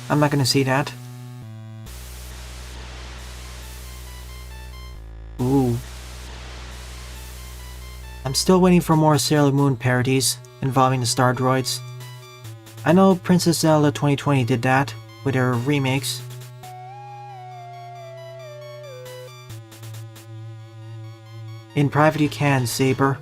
I'm not gonna see that. Ooh. I'm still waiting for more Sailor Moon parodies involving the Star Droids. I know Princess Zelda 2020 did that with their remakes. In private you can, Saber.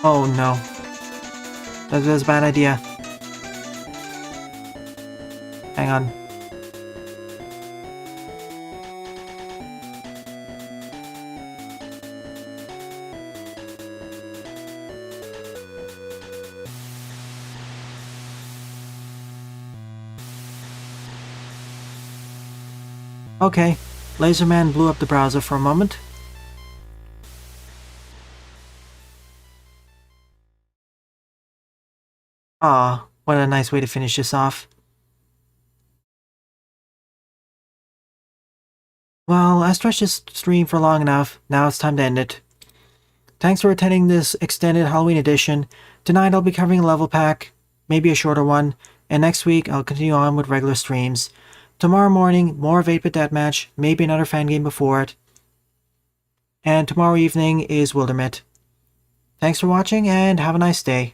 Oh no. That was a bad idea. Hang on. Okay, Laserman blew up the browser for a moment. Ah, what a nice way to finish this off. Well, I stretched this stream for long enough. Now it's time to end it. Thanks for attending this extended Halloween edition. Tonight I'll be covering a level pack, maybe a shorter one, and next week I'll continue on with regular streams. Tomorrow morning, more of 8-Bit Deathmatch, maybe another fan game before it. And tomorrow evening is Wildermyth. Thanks for watching and have a nice day.